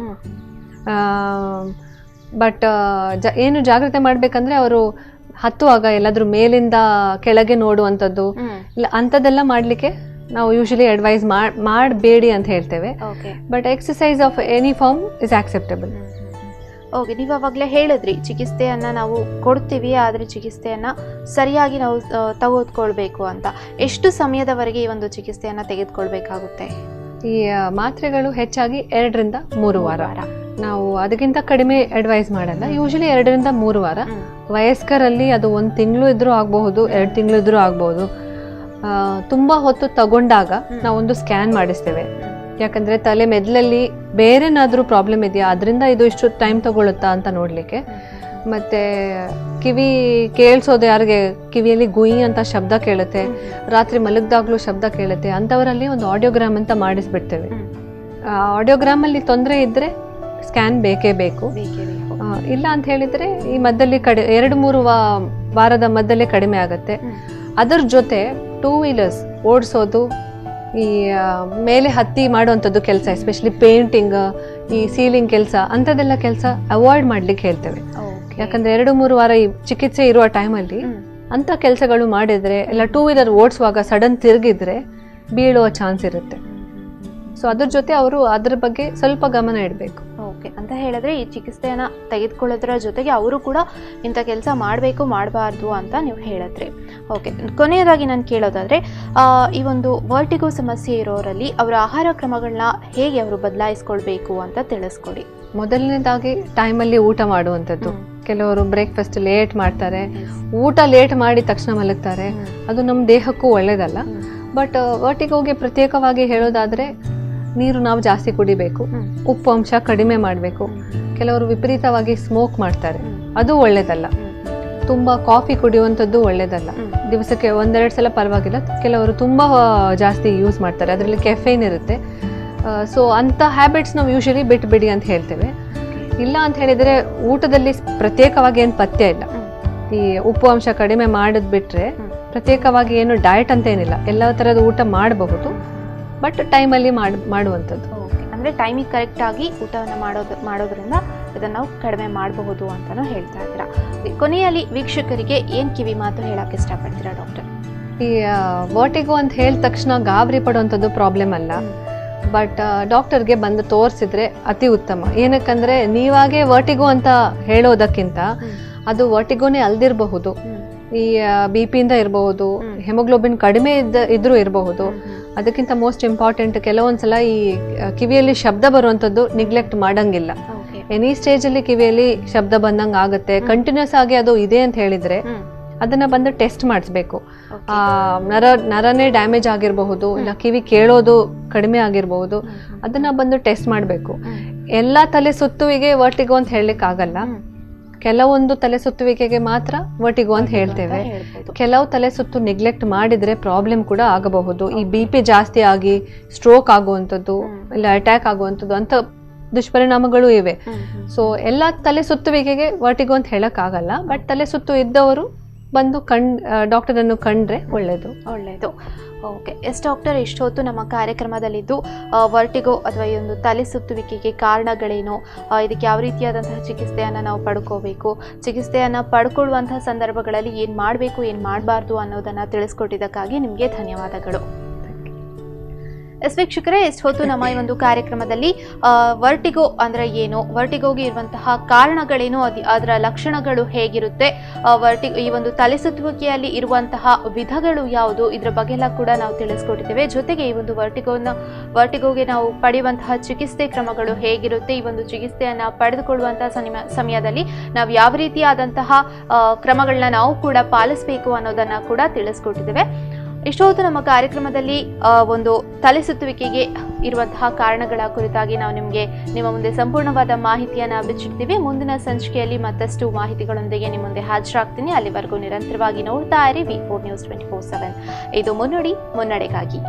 ಬಟ್ ಏನು ಜಾಗ್ರತೆ ಮಾಡಬೇಕಂದ್ರೆ ಅವರು ಹತ್ತುವಾಗ ಎಲ್ಲಾದ್ರೂ ಮೇಲಿಂದ ಕೆಳಗೆ ನೋಡುವಂಥದ್ದು ಇಲ್ಲ ಅಂಥದ್ದೆಲ್ಲ ಮಾಡಲಿಕ್ಕೆ ನಾವು ಯೂಶಲಿ ಅಡ್ವೈಸ್ ಮಾಡಬೇಡಿ ಅಂತ ಹೇಳ್ತೇವೆ. But exercise of any form is acceptable. Okay, ನೀವು ಅವಾಗಲೇ ಹೇಳಿದ್ರಿ ಚಿಕಿತ್ಸೆಯನ್ನು ನಾವು ಕೊಡ್ತೀವಿ, ಆದರೆ ಚಿಕಿತ್ಸೆಯನ್ನು ಸರಿಯಾಗಿ ನಾವು ತೆಗೆದುಕೊಳ್ಬೇಕು ಅಂತ. ಎಷ್ಟು ಸಮಯದವರೆಗೆ ಈ ಒಂದು ಚಿಕಿತ್ಸೆಯನ್ನು ತೆಗೆದುಕೊಳ್ಬೇಕಾಗುತ್ತೆ? ಈ ಮಾತ್ರೆಗಳು ಹೆಚ್ಚಾಗಿ 2 ರಿಂದ 3 ವಾರ. ನಾವು ಅದಕ್ಕಿಂತ ಕಡಿಮೆ ಅಡ್ವೈಸ್ ಮಾಡಲ್ಲ, ಯೂಶಲಿ 2 ರಿಂದ 3 ವಾರ. ವಯಸ್ಕರಲ್ಲಿ ಅದು 1 ತಿಂಗಳು ಇದ್ರೂ ಆಗಬಹುದು, 2 ತಿಂಗಳು ಇದ್ರೂ ಆಗಬಹುದು. ತುಂಬ ಹೊತ್ತು ತಗೊಂಡಾಗ ನಾವೊಂದು ಸ್ಕ್ಯಾನ್ ಮಾಡಿಸ್ತೇವೆ, ಯಾಕಂದರೆ ತಲೆ ಮೆದುಳಲ್ಲಿ ಬೇರೆನಾದರೂ ಪ್ರಾಬ್ಲಮ್ ಇದೆಯಾ, ಅದರಿಂದ ಇದು ಇಷ್ಟು ಟೈಮ್ ತಗೊಳುತ್ತಾ ಅಂತ ನೋಡಲಿಕ್ಕೆ. ಮತ್ತು ಕಿವಿ ಕೇಳಿಸೋದು, ಯಾರಿಗೆ ಕಿವಿಯಲ್ಲಿ ಗುಯಿ ಅಂತ ಶಬ್ದ ಕೇಳುತ್ತೆ, ರಾತ್ರಿ ಮಲಗಿದಾಗಲೂ ಶಬ್ದ ಕೇಳುತ್ತೆ, ಅಂಥವರಲ್ಲಿ ಒಂದು ಆಡಿಯೋಗ್ರಾಮ್ ಅಂತ ಮಾಡಿಸ್ಬಿಡ್ತೇವೆ. ಆಡಿಯೋಗ್ರಾಮಲ್ಲಿ ತೊಂದರೆ ಇದ್ದರೆ ಸ್ಕ್ಯಾನ್ ಬೇಕೇ ಬೇಕು. ಇಲ್ಲ ಅಂತ ಹೇಳಿದರೆ ಈ ಮಧ್ಯದಲ್ಲಿ 2-3 ವಾರದ ಮಧ್ಯಲ್ಲೇ ಕಡಿಮೆ ಆಗುತ್ತೆ. ಅದರ ಜೊತೆ 2 ವೀಲರ್ಸ್ ಓಡಿಸೋದು, ಈ ಮೇಲೆ ಹತ್ತಿ ಮಾಡುವಂಥದ್ದು ಕೆಲಸ, ಎಸ್ಪೆಷಲಿ ಪೇಂಟಿಂಗ್, ಈ ಸೀಲಿಂಗ್ ಕೆಲಸ, ಅಂಥದ್ದೆಲ್ಲ ಕೆಲಸ ಅವಾಯ್ಡ್ ಮಾಡ್ಲಿಕ್ಕೆ ಹೇಳ್ತೇವೆ. ಯಾಕಂದರೆ 2-3 ವಾರ ಈ ಚಿಕಿತ್ಸೆ ಇರುವ ಟೈಮಲ್ಲಿ ಅಂಥ ಕೆಲಸಗಳು ಮಾಡಿದರೆ, ಇಲ್ಲ 2 ವೀಲರ್ ಓಡಿಸುವಾಗ ಸಡನ್ ತಿರುಗಿದ್ರೆ ಬೀಳುವ ಚಾನ್ಸ್ ಇರುತ್ತೆ. ಸೊ ಅದ್ರ ಜೊತೆ ಅವರು ಅದ್ರ ಬಗ್ಗೆ ಸ್ವಲ್ಪ ಗಮನ ಇಡಬೇಕು. ಓಕೆ, ಅಂತ ಹೇಳಿದ್ರೆ ಈ ಚಿಕಿತ್ಸೆಯನ್ನು ತೆಗೆದುಕೊಳ್ಳೋದ್ರ ಜೊತೆಗೆ ಅವರು ಕೂಡ ಇಂಥ ಕೆಲಸ ಮಾಡಬೇಕು ಮಾಡಬಾರ್ದು ಅಂತ ನೀವು ಹೇಳಿದ್ರಿ. ಓಕೆ, ಕೊನೆಯದಾಗಿ ನಾನು ಕೇಳೋದಾದರೆ ಈ ಒಂದು ವರ್ಟಿಗೋ ಸಮಸ್ಯೆ ಇರೋರಲ್ಲಿ ಅವರ ಆಹಾರ ಕ್ರಮಗಳನ್ನ ಹೇಗೆ ಅವರು ಬದಲಾಯಿಸ್ಕೊಳ್ಬೇಕು ಅಂತ ತಿಳಿಸ್ಕೊಡಿ. ಮೊದಲನೇದಾಗಿ ಟೈಮಲ್ಲಿ ಊಟ ಮಾಡುವಂಥದ್ದು. ಕೆಲವರು ಬ್ರೇಕ್ಫಾಸ್ಟ್ ಲೇಟ್ ಮಾಡ್ತಾರೆ, ಊಟ ಲೇಟ್ ಮಾಡಿ ತಕ್ಷಣ ಮಲಗ್ತಾರೆ, ಅದು ನಮ್ಮ ದೇಹಕ್ಕೂ ಒಳ್ಳೆಯದಲ್ಲ. ಬಟ್ ವರ್ಟಿಗೋಗೆ ಪ್ರತ್ಯೇಕವಾಗಿ ಹೇಳೋದಾದರೆ ನೀರು ನಾವು ಜಾಸ್ತಿ ಕುಡಿಬೇಕು, ಉಪ್ಪು ಅಂಶ ಕಡಿಮೆ ಮಾಡಬೇಕು. ಕೆಲವರು ವಿಪರೀತವಾಗಿ ಸ್ಮೋಕ್ ಮಾಡ್ತಾರೆ, ಅದು ಒಳ್ಳೆಯದಲ್ಲ. ತುಂಬ ಕಾಫಿ ಕುಡಿಯುವಂಥದ್ದು ಒಳ್ಳೆಯದಲ್ಲ. ದಿವಸಕ್ಕೆ 1-2 ಸಲ ಪರವಾಗಿಲ್ಲ, ಕೆಲವರು ತುಂಬ ಜಾಸ್ತಿ ಯೂಸ್ ಮಾಡ್ತಾರೆ, ಅದರಲ್ಲಿ ಕೆಫೇನ್ ಇರುತ್ತೆ. ಸೊ ಅಂಥ ಹ್ಯಾಬಿಟ್ಸ್ ನಾವು ಯೂಶಲಿ ಬಿಟ್ಬಿಡಿ ಅಂತ ಹೇಳ್ತೇವೆ. ಇಲ್ಲ ಅಂತ ಹೇಳಿದರೆ ಊಟದಲ್ಲಿ ಪ್ರತ್ಯೇಕವಾಗಿ ಏನು ಪಥ್ಯ ಇಲ್ಲ. ಈ ಉಪ್ಪು ಅಂಶ ಕಡಿಮೆ ಮಾಡೋದು ಬಿಟ್ಟರೆ ಪ್ರತ್ಯೇಕವಾಗಿ ಏನು ಡಯಟ್ ಅಂತ ಏನಿಲ್ಲ, ಎಲ್ಲ ಥರದ ಊಟ ಮಾಡಬಹುದು, ಬಟ್ ಟೈಮಲ್ಲಿ ಮಾಡುವಂಥದ್ದು. ಓಕೆ, ಅಂದರೆ ಟೈಮಿಗೆ ಕರೆಕ್ಟಾಗಿ ಊಟವನ್ನು ಮಾಡೋದ್ರಿಂದ ಇದನ್ನು ನಾವು ಕಡಿಮೆ ಮಾಡಬಹುದು ಅಂತಲೂ ಹೇಳ್ತಾ ಇದ್ದೀರಾ. ಕೊನೆಯಲ್ಲಿ ವೀಕ್ಷಕರಿಗೆ ಏನು ಕಿವಿ ಮಾತು ಹೇಳೋಕ್ಕೆ ಇಷ್ಟಪಡ್ತೀರಾ ಡಾಕ್ಟರ್? ಈ ವರ್ಟಿಗೋ ಅಂತ ಹೇಳಿದ ತಕ್ಷಣ ಗಾಬರಿ ಪಡುವಂಥದ್ದು ಪ್ರಾಬ್ಲಮ್ ಅಲ್ಲ, ಬಟ್ ಡಾಕ್ಟರ್ಗೆ ಬಂದು ತೋರಿಸಿದ್ರೆ ಅತಿ ಉತ್ತಮ. ಏನಕ್ಕಂದರೆ ನೀವಾಗೇ ವರ್ಟಿಗೋ ಅಂತ ಹೇಳೋದಕ್ಕಿಂತ ಅದು ವರ್ಟಿಗೋನೇ ಅಲ್ದಿರಬಹುದು. ಈ BP-ಯಿಂದ ಇರಬಹುದು, ಹೆಮೋಗ್ಲೋಬಿನ್ ಕಡಿಮೆ ಇದ್ರೂ ಇರಬಹುದು. ಅದಕ್ಕಿಂತ ಮೋಸ್ಟ್ ಇಂಪಾರ್ಟೆಂಟ್, ಕೆಲವೊಂದ್ಸಲ ಈ ಕಿವಿಯಲ್ಲಿ ಶಬ್ದ ಬರುವಂಥದ್ದು ನಿಗ್ಲೆಕ್ಟ್ ಮಾಡಂಗಿಲ್ಲ. ಎನಿ ಸ್ಟೇಜಲ್ಲಿ ಕಿವಿಯಲ್ಲಿ ಶಬ್ದ ಬಂದಂಗೆ ಆಗುತ್ತೆ, ಕಂಟಿನ್ಯೂಸ್ ಆಗಿ ಅದು ಇದೆ ಅಂತ ಹೇಳಿದರೆ ಅದನ್ನು ಬಂದು ಟೆಸ್ಟ್ ಮಾಡಿಸ್ಬೇಕು. ನರನೇ ಡ್ಯಾಮೇಜ್ ಆಗಿರಬಹುದು, ಇಲ್ಲ ಕಿವಿ ಕೇಳೋದು ಕಡಿಮೆ ಆಗಿರಬಹುದು, ಅದನ್ನು ಬಂದು ಟೆಸ್ಟ್ ಮಾಡಬೇಕು. ಎಲ್ಲ ತಲೆ ಸುತ್ತುವಿಗೆ ವರ್ಟಿಗೋ ಅಂತ ಹೇಳಲಿಕ್ಕಾಗಲ್ಲ. ಕೆಲವೊಂದು ತಲೆ ಸುತ್ತುವಿಕೆಗೆ ಮಾತ್ರ ವರ್ಟಿಗೋ ಅಂತ ಹೇಳ್ತೇವೆ. ಕೆಲವು ತಲೆ ಸುತ್ತು ನೆಗ್ಲೆಕ್ಟ್ ಮಾಡಿದರೆ ಪ್ರಾಬ್ಲಮ್ ಕೂಡ ಆಗಬಹುದು. ಈ BP ಜಾಸ್ತಿ ಆಗಿ ಸ್ಟ್ರೋಕ್ ಆಗುವಂಥದ್ದು, ಇಲ್ಲ ಅಟ್ಯಾಕ್ ಆಗುವಂಥದ್ದು ಅಂತ ದುಷ್ಪರಿಣಾಮಗಳು ಇವೆ. ಸೊ ಎಲ್ಲ ತಲೆ ಸುತ್ತುವಿಕೆಗೆ ವರ್ಟಿಗೋ ಅಂತ ಹೇಳೋಕ್ಕಾಗಲ್ಲ, ಬಟ್ ತಲೆ ಸುತ್ತು ಇದ್ದವರು ಬಂದು ಡಾಕ್ಟರನ್ನು ಕಂಡ್ರೆ ಒಳ್ಳೆಯದು. ಓಕೆ ಎಸ್ ಡಾಕ್ಟರ್, ಇಷ್ಟೊತ್ತು ನಮ್ಮ ಕಾರ್ಯಕ್ರಮದಲ್ಲಿದ್ದು ವರ್ಟಿಗೋ ಅಥವಾ ಈ ಒಂದು ತಲೆ ಸುತ್ತುವಿಕೆಗೆ ಕಾರಣಗಳೇನು, ಇದಕ್ಕೆ ಯಾವ ರೀತಿಯಾದಂತಹ ಚಿಕಿತ್ಸೆಯನ್ನು ನಾವು ಪಡ್ಕೋಬೇಕು, ಚಿಕಿತ್ಸೆಯನ್ನು ಪಡ್ಕೊಳ್ಳುವಂತಹ ಸಂದರ್ಭಗಳಲ್ಲಿ ಏನು ಮಾಡಬೇಕು ಏನು ಮಾಡಬಾರ್ದು ಅನ್ನೋದನ್ನು ತಿಳಿಸ್ಕೊಟ್ಟಿದ್ದಕ್ಕಾಗಿ ನಿಮಗೆ ಧನ್ಯವಾದಗಳು. ಎಸ್ ವೀಕ್ಷಕರೇ, ಇಷ್ಟೊತ್ತು ನಮ್ಮ ಈ ಒಂದು ಕಾರ್ಯಕ್ರಮದಲ್ಲಿ ವರ್ಟಿಗೋ ಅಂದರೆ ಏನು, ವರ್ಟಿಗೋಗೆ ಇರುವಂತಹ ಕಾರಣಗಳೇನು, ಅದರ ಲಕ್ಷಣಗಳು ಹೇಗಿರುತ್ತೆ, ಈ ಒಂದು ತಲೆ ಸುತ್ತುವಿಕೆಯಲ್ಲಿ ಇರುವಂತಹ ವಿಧಗಳು ಯಾವುದು, ಇದರ ಬಗ್ಗೆ ಎಲ್ಲ ಕೂಡ ನಾವು ತಿಳಿಸ್ಕೊಟ್ಟಿದ್ದೇವೆ. ಜೊತೆಗೆ ಈ ಒಂದು ವರ್ಟಿಗೋಗೆ ನಾವು ಪಡೆಯುವಂತಹ ಚಿಕಿತ್ಸೆ ಕ್ರಮಗಳು ಹೇಗಿರುತ್ತೆ, ಈ ಒಂದು ಚಿಕಿತ್ಸೆಯನ್ನು ಪಡೆದುಕೊಳ್ಳುವಂತಹ ಸಮಯದಲ್ಲಿ ನಾವು ಯಾವ ರೀತಿಯಾದಂತಹ ಕ್ರಮಗಳನ್ನ ನಾವು ಕೂಡ ಪಾಲಿಸಬೇಕು ಅನ್ನೋದನ್ನ ಕೂಡ ತಿಳಿಸ್ಕೊಟ್ಟಿದ್ದೇವೆ. ಇಷ್ಟೊತ್ತು ನಮ್ಮ ಕಾರ್ಯಕ್ರಮದಲ್ಲಿ ಒಂದು ತಲೆ ಸುತ್ತುವಿಕೆಗೆ ಇರುವಂತಹ ಕಾರಣಗಳ ಕುರಿತಾಗಿ ನಾವು ನಿಮ್ಮ ಮುಂದೆ ಸಂಪೂರ್ಣವಾದ ಮಾಹಿತಿಯನ್ನು ಬಿಚ್ಚಿಡ್ತೀವಿ. ಮುಂದಿನ ಸಂಚಿಕೆಯಲ್ಲಿ ಮತ್ತಷ್ಟು ಮಾಹಿತಿಗಳೊಂದಿಗೆ ನಿಮ್ಮ ಮುಂದೆ ಹಾಜರಾಗ್ತೀನಿ. ಅಲ್ಲಿವರೆಗೂ ನಿರಂತರವಾಗಿ ನೋಡ್ತಾ ಇರಿ V4 News 24/7. ಇದು ಮುನ್ನುಡಿ, ಮುನ್ನಡೆಗಾಗಿ.